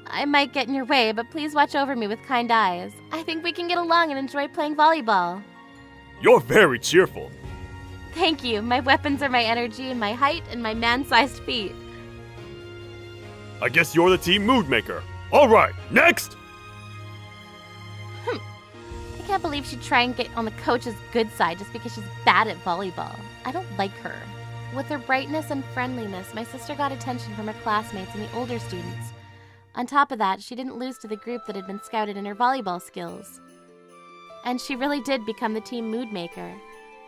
I might get in your way, but please watch over me with kind eyes. I think we can get along and enjoy playing volleyball. You're very cheerful. Thank you. My weapons are my energy and my height and my man-sized feet. I guess you're the team mood maker. All right, next. I can't believe she'd try and get on the coach's good side just because she's bad at volleyball. I don't like her. With her brightness and friendliness, my sister got attention from her classmates and the older students. On top of that, she didn't lose to the group that had been scouted in her volleyball skills. And she really did become the team mood maker.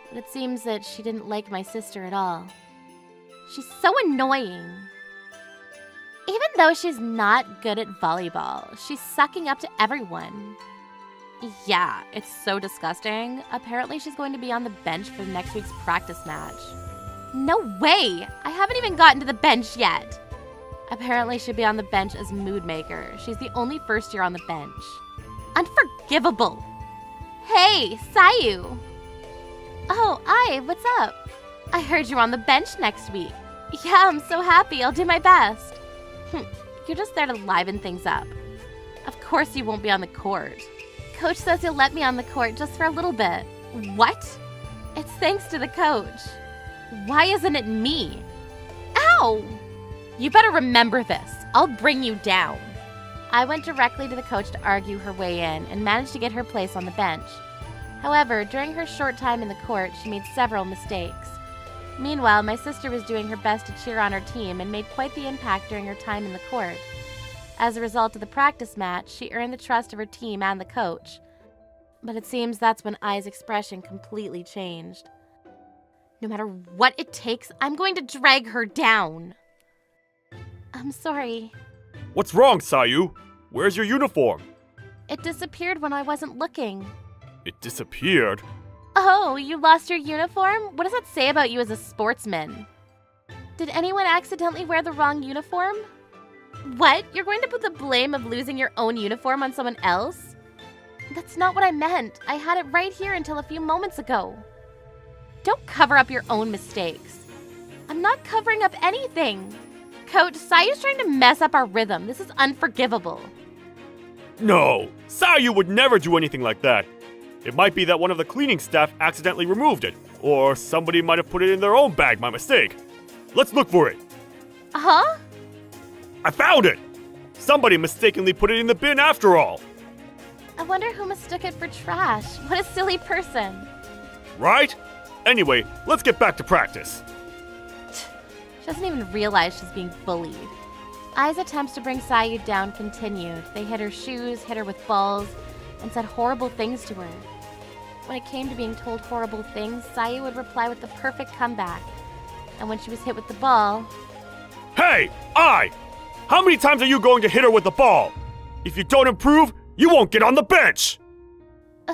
But it seems that she didn't like my sister at all. She's so annoying. Even though she's not good at volleyball, she's sucking up to everyone. Yeah, it's so disgusting. Apparently she's going to be on the bench for next week's practice match. No way! I haven't even gotten to the bench yet. Apparently she'll be on the bench as mood maker. She's the only first year on the bench. Unforgivable! Hey, Sayu! Oh, Ai, what's up? I heard you're on the bench next week. Yeah, I'm so happy. I'll do my best. You're just there to liven things up. Of course you won't be on the court. Coach says he'll let me on the court just for a little bit. What? It's thanks to the coach. Why isn't it me? Ow! You better remember this. I'll bring you down. I went directly to the coach to argue her way in and managed to get her place on the bench. However, during her short time in the court, she made several mistakes. Meanwhile, my sister was doing her best to cheer on her team and made quite the impact during her time in the court. As a result of the practice match, she earned the trust of her team and the coach. But it seems that's when Ai's expression completely changed. No matter what it takes, I'm going to drag her down. I'm sorry. What's wrong, Sayu? Where's your uniform? It disappeared when I wasn't looking. It disappeared? Oh, you lost your uniform? What does that say about you as a sportsman? Did anyone accidentally wear the wrong uniform? What? You're going to put the blame of losing your own uniform on someone else? That's not what I meant. I had it right here until a few moments ago. Don't cover up your own mistakes. I'm not covering up anything. Coach, Sayu's trying to mess up our rhythm. This is unforgivable. No, Sayu would never do anything like that. It might be that one of the cleaning staff accidentally removed it, or somebody might have put it in their own bag by mistake. Let's look for it. Huh? I found it! Somebody mistakenly put it in the bin after all. I wonder who mistook it for trash. What a silly person. Right? Anyway, let's get back to practice. She doesn't even realize she's being bullied. Ai's attempts to bring Sayu down continued. They hit her shoes, hit her with balls, and said horrible things to her. When it came to being told horrible things, Sayu would reply with the perfect comeback. And when she was hit with the ball... Hey, Ai! How many times are you going to hit her with the ball? If you don't improve, you won't get on the bench!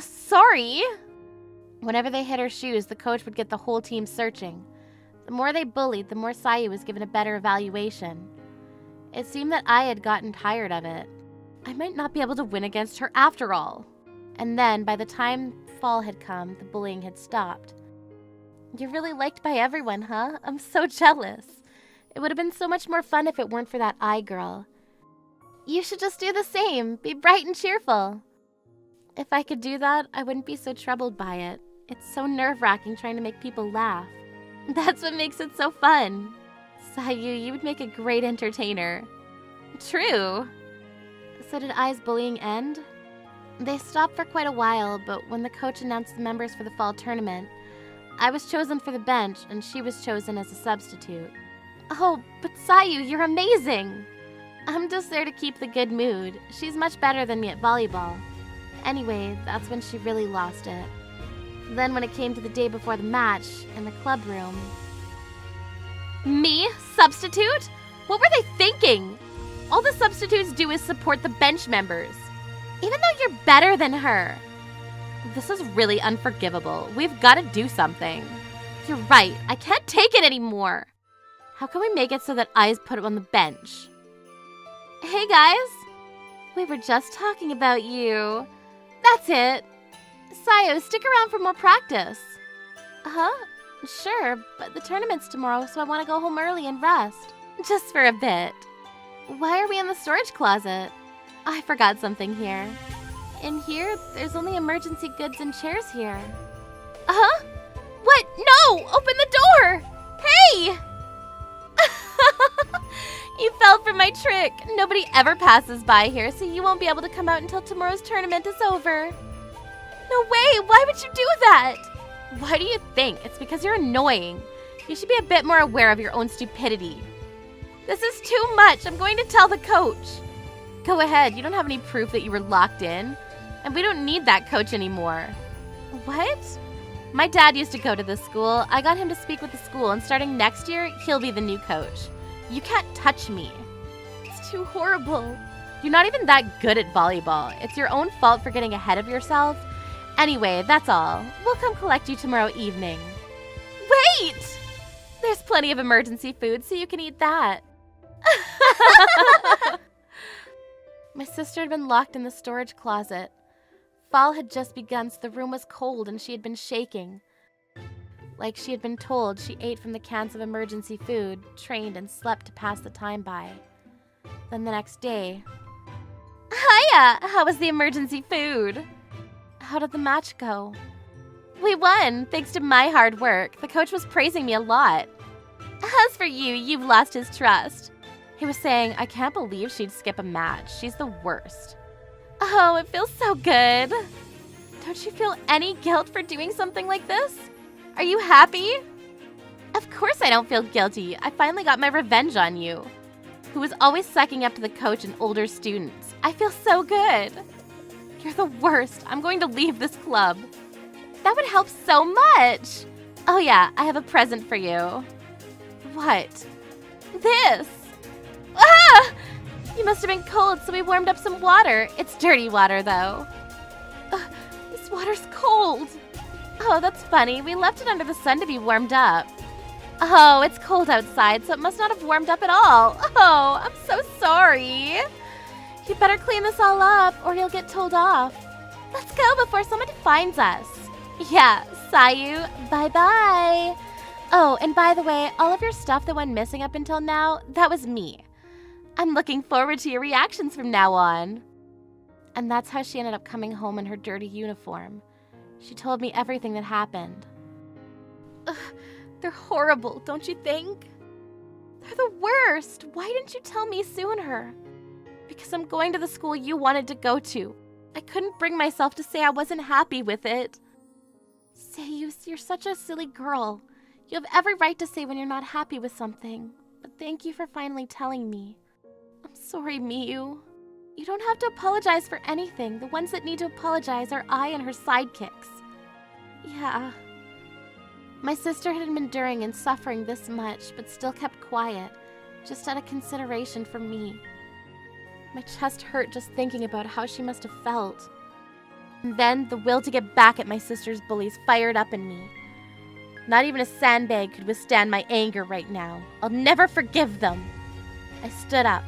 Sorry! Whenever they hit her shoes, the coach would get the whole team searching. The more they bullied, the more Sayu was given a better evaluation. It seemed that I had gotten tired of it. I might not be able to win against her after all. And then, by the time fall had come, the bullying had stopped. You're really liked by everyone, huh? I'm so jealous. It would have been so much more fun if it weren't for that Ai girl. You should just do the same. Be bright and cheerful. If I could do that, I wouldn't be so troubled by it. It's so nerve-wracking trying to make people laugh. That's what makes it so fun. Sayu, you would make a great entertainer. True. So did Ai's bullying end? They stopped for quite a while, but when the coach announced the members for the fall tournament, I was chosen for the bench and she was chosen as a substitute. Oh, but Sayu, you're amazing! I'm just there to keep the good mood. She's much better than me at volleyball. Anyway, that's when she really lost it. Then when it came to the day before the match, in the club room... Me? Substitute? What were they thinking? All the substitutes do is support the bench members. Even though you're better than her. This is really unforgivable. We've got to do something. You're right. I can't take it anymore. How can we make it so that Ai's put on the bench? Hey, guys. We were just talking about you. That's it. Sayu, stick around for more practice. Huh? Sure, but the tournament's tomorrow, so I want to go home early and rest. Just for a bit. Why are we in the storage closet? I forgot something here. In here, there's only emergency goods and chairs here. Huh? What? No! Open the door! Hey! You fell for my trick. Nobody ever passes by here, so you won't be able to come out until tomorrow's tournament is over. No way! Why would you do that? Why do you think? It's because you're annoying. You should be a bit more aware of your own stupidity. This is too much. I'm going to tell the coach. Go ahead. You don't have any proof that you were locked in. And we don't need that coach anymore. What? My dad used to go to this school. I got him to speak with the school, and starting next year, he'll be the new coach. You can't touch me. It's too horrible. You're not even that good at volleyball. It's your own fault for getting ahead of yourself. Anyway, that's all. We'll come collect you tomorrow evening. Wait! There's plenty of emergency food, so you can eat that. My sister had been locked in the storage closet. Fall had just begun, so the room was cold and she had been shaking. Like she had been told, she ate from the cans of emergency food, trained, and slept to pass the time by. Then the next day... Hiya! How was the emergency food? How did the match go? We won, thanks to my hard work. The coach was praising me a lot. As for you, you've lost his trust. He was saying, I can't believe she'd skip a match. She's the worst. Oh, it feels so good. Don't you feel any guilt for doing something like this? Are you happy? Of course I don't feel guilty. I finally got my revenge on you, who was always sucking up to the coach and older students. I feel so good. You're the worst. I'm going to leave this club. That would help so much. Oh yeah, I have a present for you. What? This. Ah! You must have been cold, so we warmed up some water. It's dirty water, though. This water's cold. Oh, that's funny. We left it under the sun to be warmed up. Oh, it's cold outside, so it must not have warmed up at all. Oh, I'm so sorry. You better clean this all up, or you'll get told off. Let's go before someone finds us. Yeah, Sayu, bye-bye. Oh, and by the way, all of your stuff that went missing up until now, that was me. I'm looking forward to your reactions from now on. And that's how she ended up coming home in her dirty uniform. She told me everything that happened. Ugh, they're horrible, don't you think? They're the worst. Why didn't you tell me sooner? Because I'm going to the school you wanted to go to. I couldn't bring myself to say I wasn't happy with it. Seiyus, you're such a silly girl. You have every right to say when you're not happy with something. But thank you for finally telling me. I'm sorry, Miyu. You don't have to apologize for anything. The ones that need to apologize are I and her sidekicks. Yeah. My sister had been enduring and suffering this much, but still kept quiet, just out of consideration for me. My chest hurt just thinking about how she must have felt. And then the will to get back at my sister's bullies fired up in me. Not even a sandbag could withstand my anger right now. I'll never forgive them. I stood up.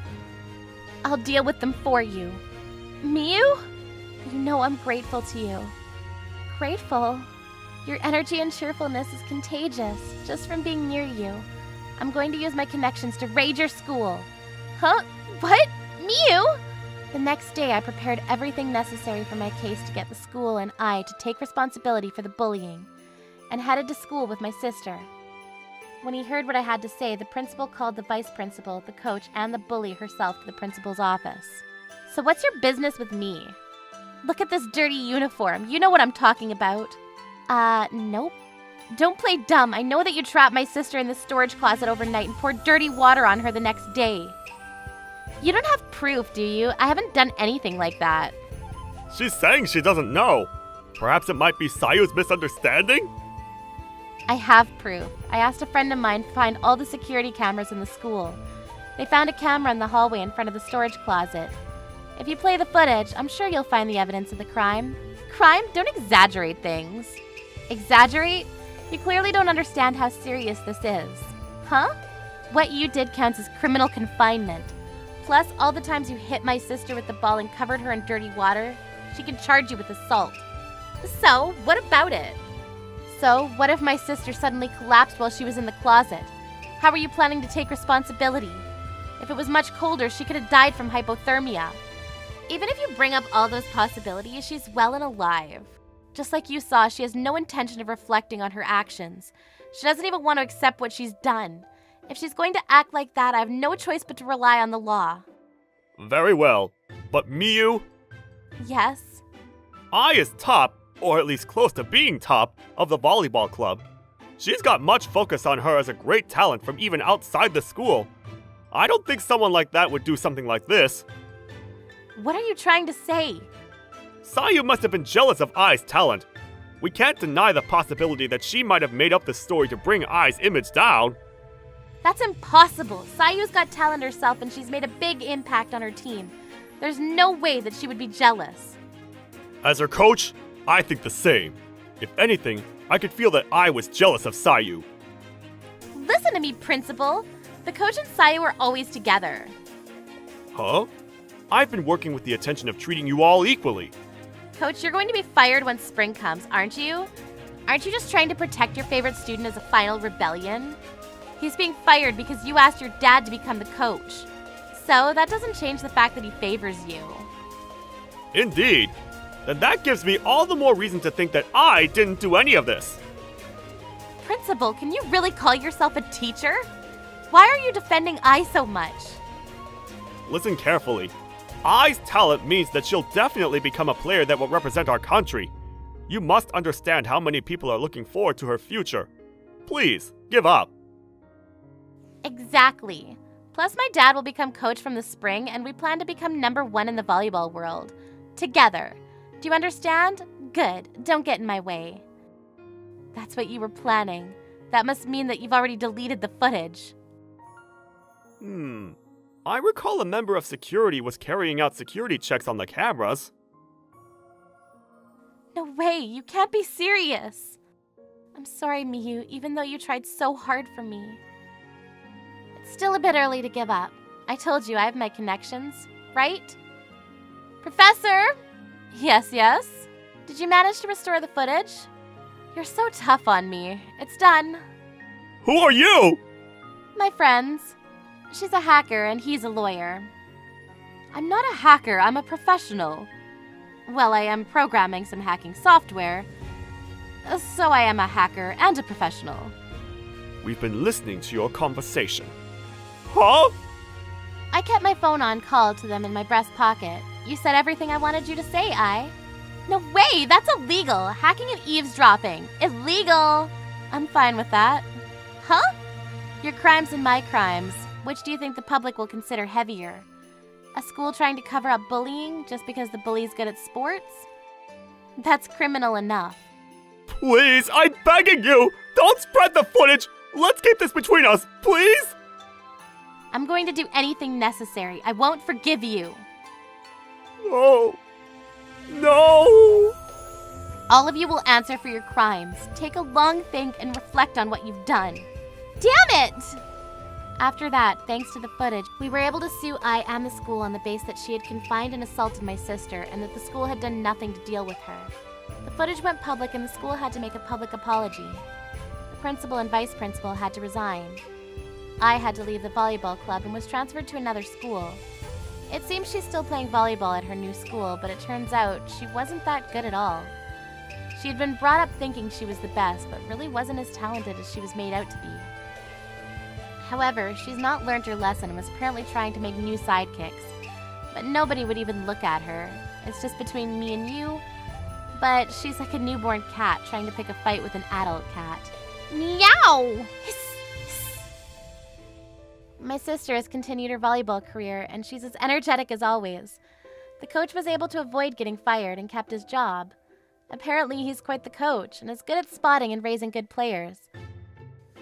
I'll deal with them for you. Miyu? You know I'm grateful to you. Grateful? Your energy and cheerfulness is contagious, just from being near you. I'm going to use my connections to raid your school. Huh? What? Miyu? The next day, I prepared everything necessary for my case to get the school and I to take responsibility for the bullying, and headed to school with my sister. When he heard what I had to say, the principal called the vice principal, the coach, and the bully herself to the principal's office. So what's your business with me? Look at this dirty uniform. You know what I'm talking about. Nope. Don't play dumb. I know that you trapped my sister in the storage closet overnight and poured dirty water on her the next day. You don't have proof, do you? I haven't done anything like that. She's saying she doesn't know. Perhaps it might be Sayu's misunderstanding? I have proof. I asked a friend of mine to find all the security cameras in the school. They found a camera in the hallway in front of the storage closet. If you play the footage, I'm sure you'll find the evidence of the crime. Crime? Don't exaggerate things. Exaggerate? You clearly don't understand how serious this is. Huh? What you did counts as criminal confinement. Plus, all the times you hit my sister with the ball and covered her in dirty water, she can charge you with assault. So, what about it? So, what if my sister suddenly collapsed while she was in the closet? How are you planning to take responsibility? If it was much colder, she could have died from hypothermia. Even if you bring up all those possibilities, she's well and alive. Just like you saw, she has no intention of reflecting on her actions. She doesn't even want to accept what she's done. If she's going to act like that, I have no choice but to rely on the law. Very well. But Miyu? Yes? I is top, or at least close to being top, of the volleyball club. She's got much focus on her as a great talent from even outside the school. I don't think someone like that would do something like this. What are you trying to say? Sayu must have been jealous of Ai's talent. We can't deny the possibility that she might have made up the story to bring Ai's image down. That's impossible. Sayu's got talent herself and she's made a big impact on her team. There's no way that she would be jealous. As her coach, I think the same. If anything, I could feel that I was jealous of Sayu. Listen to me, Principal. The coach and Sayu are always together. Huh? I've been working with the intention of treating you all equally. Coach, you're going to be fired when spring comes, aren't you? Aren't you just trying to protect your favorite student as a final rebellion? He's being fired because you asked your dad to become the coach. So that doesn't change the fact that he favors you. Indeed. Then that gives me all the more reason to think that I didn't do any of this. Principal, can you really call yourself a teacher? Why are you defending Ai so much? Listen carefully. Ai's talent means that she'll definitely become a player that will represent our country. You must understand how many people are looking forward to her future. Please, give up. Exactly. Plus, my dad will become coach from the spring, and we plan to become #1 in the volleyball world. Together. Do you understand? Good. Don't get in my way. That's what you were planning. That must mean that you've already deleted the footage. I recall a member of security was carrying out security checks on the cameras. No way. You can't be serious. I'm sorry, Miyu, even though you tried so hard for me. It's still a bit early to give up. I told you I have my connections, right? Professor? Yes, yes? Did you manage to restore the footage? You're so tough on me. It's done. Who are you? My friends. She's a hacker and he's a lawyer. I'm not a hacker, I'm a professional. Well, I am programming some hacking software. So I am a hacker and a professional. We've been listening to your conversation. Huh? I kept my phone on call to them in my breast pocket. You said everything I wanted you to say, Ai. No way, that's illegal. Hacking and eavesdropping. Illegal. I'm fine with that. Huh? Your crimes and my crimes. Which do you think the public will consider heavier? A school trying to cover up bullying just because the bully's good at sports? That's criminal enough. Please, I'm begging you! Don't spread the footage! Let's keep this between us, please! I'm going to do anything necessary. I won't forgive you. No. No! All of you will answer for your crimes. Take a long think and reflect on what you've done. Damn it! After that, thanks to the footage, we were able to sue Ai and the school on the base that she had confined and assaulted my sister and that the school had done nothing to deal with her. The footage went public and the school had to make a public apology. The principal and vice principal had to resign. I had to leave the volleyball club and was transferred to another school. It seems she's still playing volleyball at her new school, but it turns out she wasn't that good at all. She had been brought up thinking she was the best, but really wasn't as talented as she was made out to be. However, she's not learned her lesson and was apparently trying to make new sidekicks. But nobody would even look at her. It's just between me and you. But she's like a newborn cat trying to pick a fight with an adult cat. Meow! My sister has continued her volleyball career, and she's as energetic as always. The coach was able to avoid getting fired and kept his job. Apparently, he's quite the coach and is good at spotting and raising good players.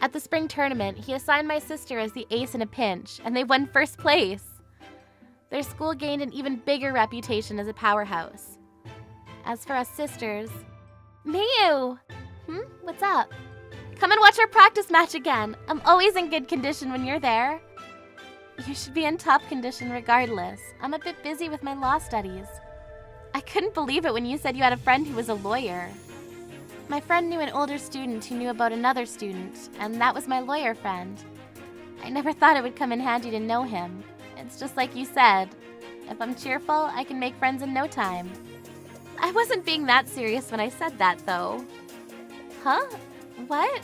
At the spring tournament, he assigned my sister as the ace in a pinch, and they won first place. Their school gained an even bigger reputation as a powerhouse. As for us sisters... Mayu! What's up? Come and watch our practice match again. I'm always in good condition when you're there. You should be in top condition regardless. I'm a bit busy with my law studies. I couldn't believe it when you said you had a friend who was a lawyer. My friend knew an older student who knew about another student, and that was my lawyer friend. I never thought it would come in handy to know him. It's just like you said. If I'm cheerful, I can make friends in no time. I wasn't being that serious when I said that, though. Huh? What?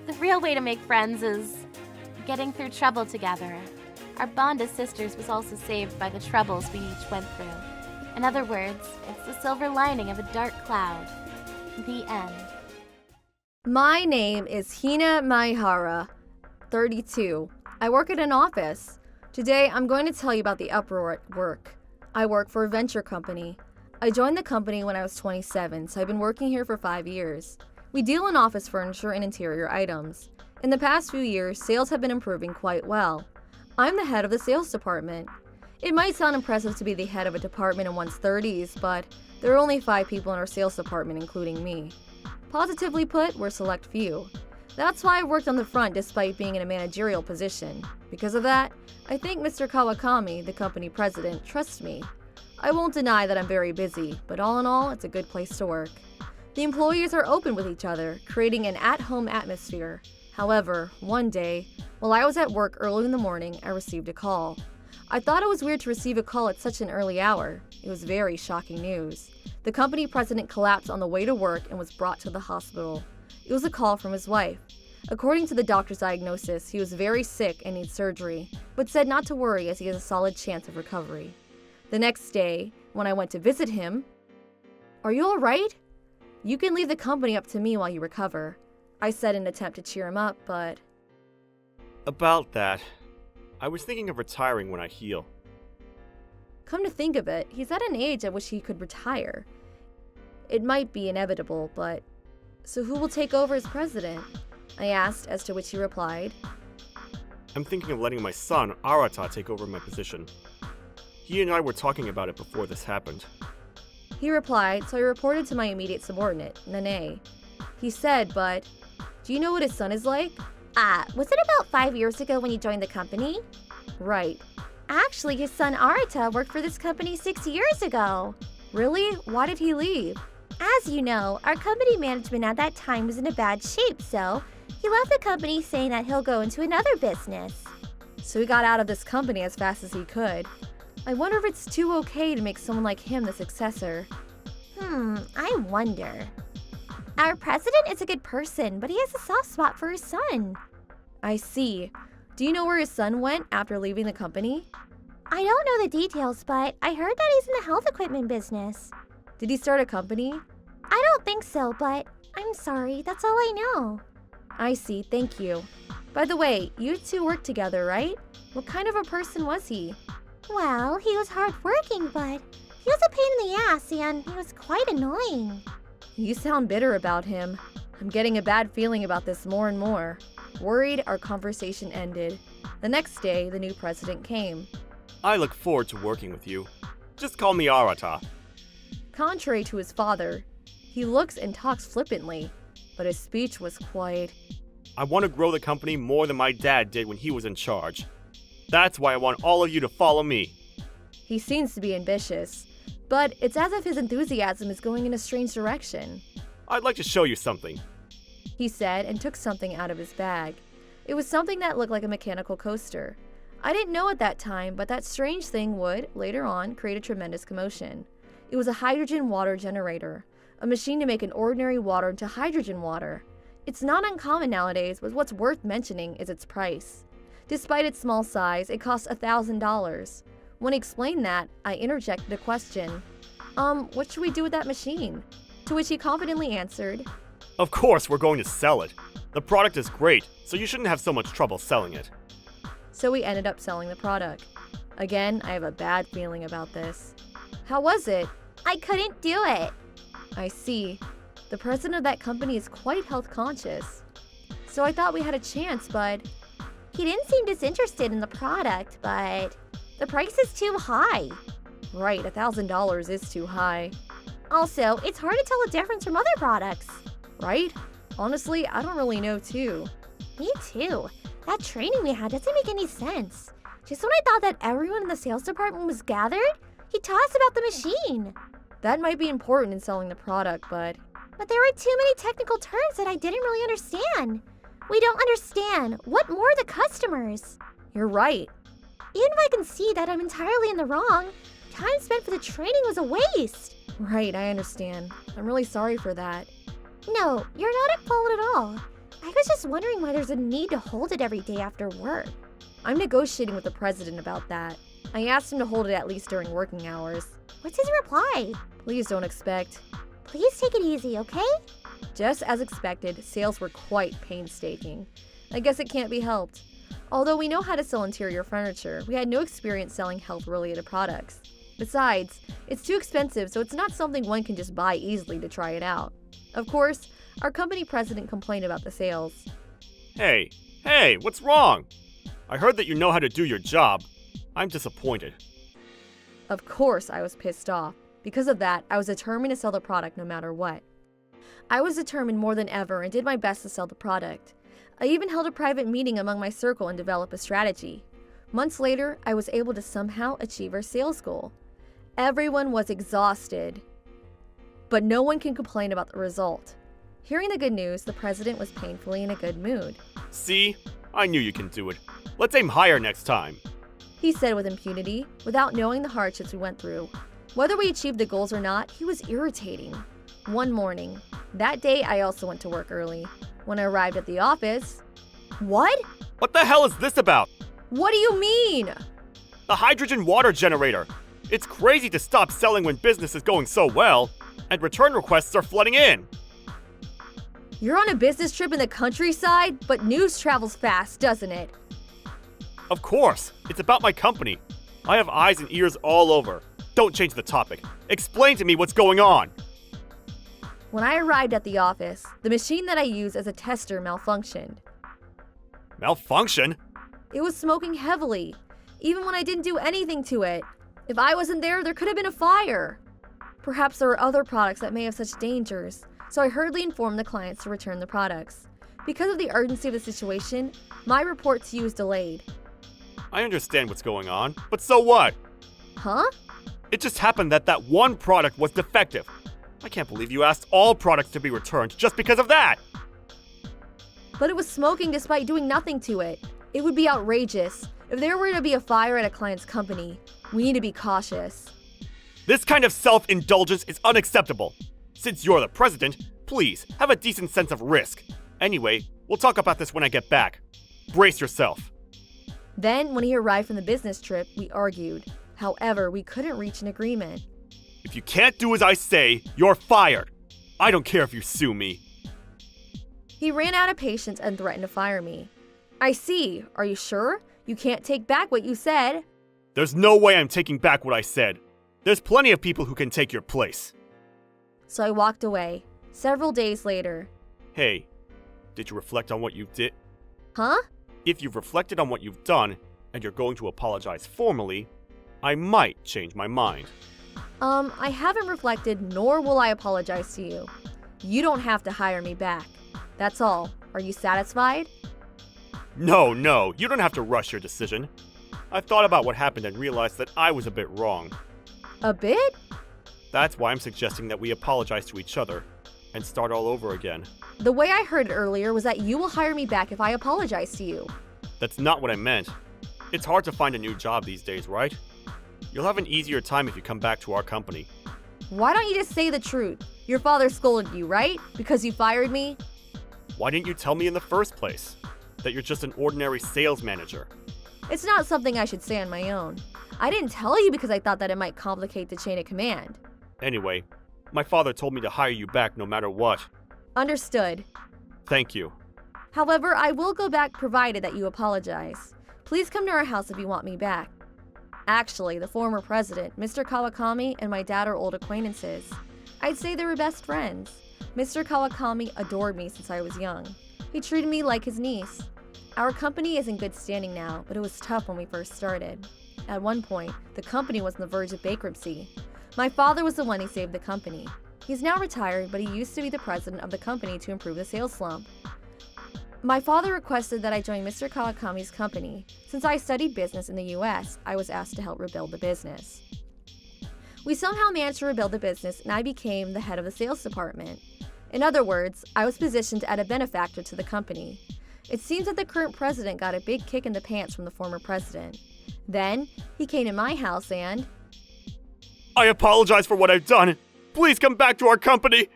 The real way to make friends is getting through trouble together. Our bond as sisters was also saved by the troubles we each went through. In other words, it's the silver lining of a dark cloud. The end. My name is Hina Maihara, 32. I work at an office. Today, I'm going to tell you about the uproar at work. I work for a venture company. I joined the company when I was 27, so I've been working here for 5 years. We deal in office furniture and interior items. In the past few years, sales have been improving quite well. I'm the head of the sales department. It might sound impressive to be the head of a department in one's 30s, but there are only 5 people in our sales department, including me. Positively put, we're a select few. That's why I worked on the front despite being in a managerial position. Because of that, I think Mr. Kawakami, the company president, trusts me. I won't deny that I'm very busy, but all in all, it's a good place to work. The employees are open with each other, creating an at-home atmosphere. However, one day, while I was at work early in the morning, I received a call. I thought it was weird to receive a call at such an early hour. It was very shocking news. The company president collapsed on the way to work and was brought to the hospital. It was a call from his wife. According to the doctor's diagnosis, he was very sick and needs surgery, but said not to worry as he has a solid chance of recovery. The next day, when I went to visit him, "Are you all right? You can leave the company up to me while you recover," I said in an attempt to cheer him up, but... About that, I was thinking of retiring when I heal. Come to think of it, he's at an age at which he could retire. It might be inevitable, but... So who will take over as president? I asked, as to which he replied, I'm thinking of letting my son, Arata, take over my position. He and I were talking about it before this happened. He replied, so I reported to my immediate subordinate, Nane. He said, but, do you know what his son is like? Was it about 5 years ago when you joined the company? Right. Actually, his son Arata worked for this company 6 years ago. Really? Why did he leave? As you know, our company management at that time was in a bad shape, so he left the company saying that he'll go into another business. So he got out of this company as fast as he could. I wonder if it's too okay to make someone like him the successor. I wonder. Our president is a good person, but he has a soft spot for his son. I see. Do you know where his son went after leaving the company? I don't know the details, but I heard that he's in the health equipment business. Did he start a company? I don't think so, but I'm sorry, that's all I know. I see, thank you. By the way, you two worked together, right? What kind of a person was he? Well, he was hardworking, but he was a pain in the ass and he was quite annoying. You sound bitter about him. I'm getting a bad feeling about this more and more. Worried, our conversation ended. The next day, the new president came. I look forward to working with you. Just call me Arata. Contrary to his father, he looks and talks flippantly, but his speech was quite... I want to grow the company more than my dad did when he was in charge. That's why I want all of you to follow me. He seems to be ambitious, but it's as if his enthusiasm is going in a strange direction. I'd like to show you something, he said and took something out of his bag. It was something that looked like a mechanical coaster. I didn't know at that time, but that strange thing would, later on, create a tremendous commotion. It was a hydrogen water generator, a machine to make an ordinary water into hydrogen water. It's not uncommon nowadays, but what's worth mentioning is its price. Despite its small size, it cost $1,000. When he explained that, I interjected a question. What should we do with that machine? To which he confidently answered, Of course, we're going to sell it. The product is great, so you shouldn't have so much trouble selling it. So we ended up selling the product. Again, I have a bad feeling about this. How was it? I couldn't do it. I see. The president of that company is quite health conscious. So I thought we had a chance, but He didn't seem disinterested in the product, but the price is too high. right, $1,000 is too high, Also, it's hard to tell the difference from other products. right? Honestly, I don't really know too. Me too. That training we had doesn't make any sense. Just when I thought that everyone in the sales department was gathered, he taught us about the machine. That might be important in selling the product, but But there were too many technical terms that I didn't really understand. We don't understand. What more are the customers? you're right. Even if I can see that I'm entirely in the wrong, time spent for the training was a waste. Right, I understand. I'm really sorry for that. No, you're not at fault at all. I was just wondering why there's a need to hold it every day after work. I'm negotiating with the president about that. I asked him to hold it at least during working hours. What's his reply? Please don't expect. Please take it easy, okay? Just as expected, sales were quite painstaking. I guess it can't be helped. Although we know how to sell interior furniture, we had no experience selling health-related products. Besides, it's too expensive, so it's not something one can just buy easily to try it out. Of course, our company president complained about the sales. Hey, what's wrong? I heard that you know how to do your job. I'm disappointed. Of course, I was pissed off. Because of that, I was determined to sell the product no matter what. I was determined more than ever and did my best to sell the product. I even held a private meeting among my circle and developed a strategy. Months later, I was able to somehow achieve our sales goal. Everyone was exhausted, but no one can complain about the result. Hearing the good news, the president was painfully in a good mood. See? I knew you can do it. Let's aim higher next time. He said with impunity, without knowing the hardships we went through. Whether we achieved the goals or not, he was irritating. One morning, that day I also went to work early. When I arrived at the office, what? What the hell is this about? What do you mean? The hydrogen water generator. It's crazy to stop selling when business is going so well, and return requests are flooding in. You're on a business trip in the countryside, but news travels fast, doesn't it? Of course, it's about my company. I have eyes and ears all over. Don't change the topic. Explain to me what's going on. When I arrived at the office, the machine that I use as a tester malfunctioned. Malfunction? It was smoking heavily, even when I didn't do anything to it. If I wasn't there, there could have been a fire. Perhaps there were other products that may have such dangers, so I hurriedly informed the clients to return the products. Because of the urgency of the situation, my report to you is delayed. I understand what's going on, but so what? Huh? It just happened that one product was defective. I can't believe you asked all products to be returned just because of that! But it was smoking despite doing nothing to it. It would be outrageous. If there were to be a fire at a client's company, we need to be cautious. This kind of self-indulgence is unacceptable. Since you're the president, please, have a decent sense of risk. Anyway, we'll talk about this when I get back. Brace yourself. Then, when he arrived from the business trip, we argued. However, we couldn't reach an agreement. If you can't do as I say, you're fired. I don't care if you sue me. He ran out of patience and threatened to fire me. I see. Are you sure? You can't take back what you said. There's no way I'm taking back what I said. There's plenty of people who can take your place. So I walked away. Several days later. Hey, did you reflect on what you did? Huh? If you've reflected on what you've done, and you're going to apologize formally, I might change my mind. I haven't reflected, nor will I apologize to you. You don't have to hire me back. That's all. Are you satisfied? No, you don't have to rush your decision. I've thought about what happened and realized that I was a bit wrong. A bit? That's why I'm suggesting that we apologize to each other and start all over again. The way I heard it earlier was that you will hire me back if I apologize to you. That's not what I meant. It's hard to find a new job these days, right? You'll have an easier time if you come back to our company. Why don't you just say the truth? Your father scolded you, right? Because you fired me? Why didn't you tell me in the first place? that you're just an ordinary sales manager. It's not something I should say on my own. I didn't tell you because I thought that it might complicate the chain of command. Anyway, my father told me to hire you back no matter what. Understood. Thank you. However, I will go back provided that you apologize. Please come to our house if you want me back. Actually, the former president, Mr. Kawakami, and my dad are old acquaintances. I'd say they were best friends. Mr. Kawakami adored me since I was young. He treated me like his niece. Our company is in good standing now, but it was tough when we first started. At one point, the company was on the verge of bankruptcy. My father was the one who saved the company. He's now retired, but he used to be the president of the company to improve the sales slump. My father requested that I join Mr. Kawakami's company. Since I studied business in the US, I was asked to help rebuild the business. We somehow managed to rebuild the business, and I became the head of the sales department. In other words, I was positioned as a benefactor to the company. It seems that the current president got a big kick in the pants from the former president. Then, he came to my house and... I apologize for what I've done. Please come back to our company.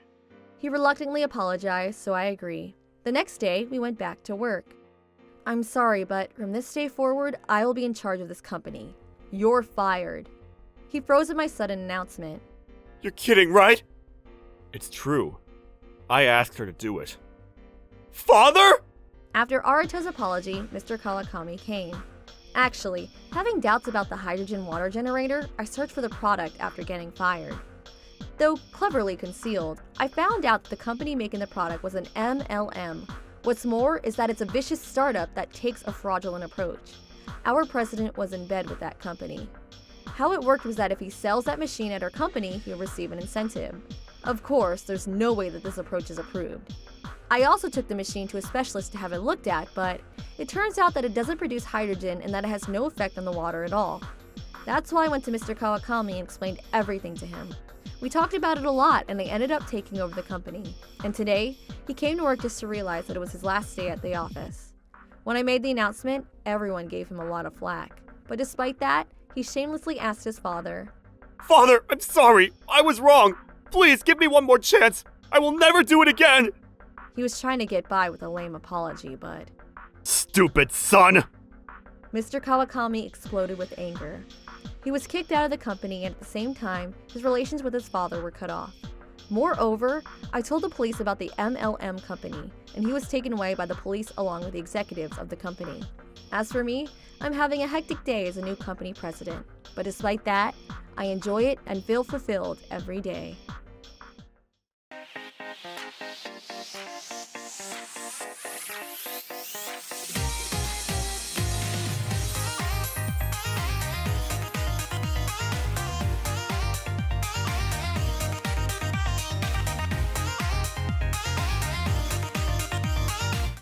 He reluctantly apologized, so I agree. The next day, we went back to work. I'm sorry, but from this day forward, I will be in charge of this company. You're fired. He froze at my sudden announcement. You're kidding, right? It's true. I asked her to do it. Father? After Arato's apology, Mr. Kawakami came. Actually, having doubts about the hydrogen water generator, I searched for the product after getting fired. Though cleverly concealed, I found out that the company making the product was an MLM. What's more is that it's a vicious startup that takes a fraudulent approach. Our president was in bed with that company. How it worked was that if he sells that machine at our company, he'll receive an incentive. Of course, there's no way that this approach is approved. I also took the machine to a specialist to have it looked at, but it turns out that it doesn't produce hydrogen and that it has no effect on the water at all. That's why I went to Mr. Kawakami and explained everything to him. We talked about it a lot and they ended up taking over the company. And today, he came to work just to realize that it was his last day at the office. When I made the announcement, everyone gave him a lot of flack. But despite that, he shamelessly asked his father, Father, I'm sorry. I was wrong. Please give me one more chance. I will never do it again. He was trying to get by with a lame apology, but... Stupid son! Mr. Kawakami exploded with anger. He was kicked out of the company and at the same time, his relations with his father were cut off. Moreover, I told the police about the MLM company, and he was taken away by the police along with the executives of the company. As for me, I'm having a hectic day as a new company president. But despite that, I enjoy it and feel fulfilled every day.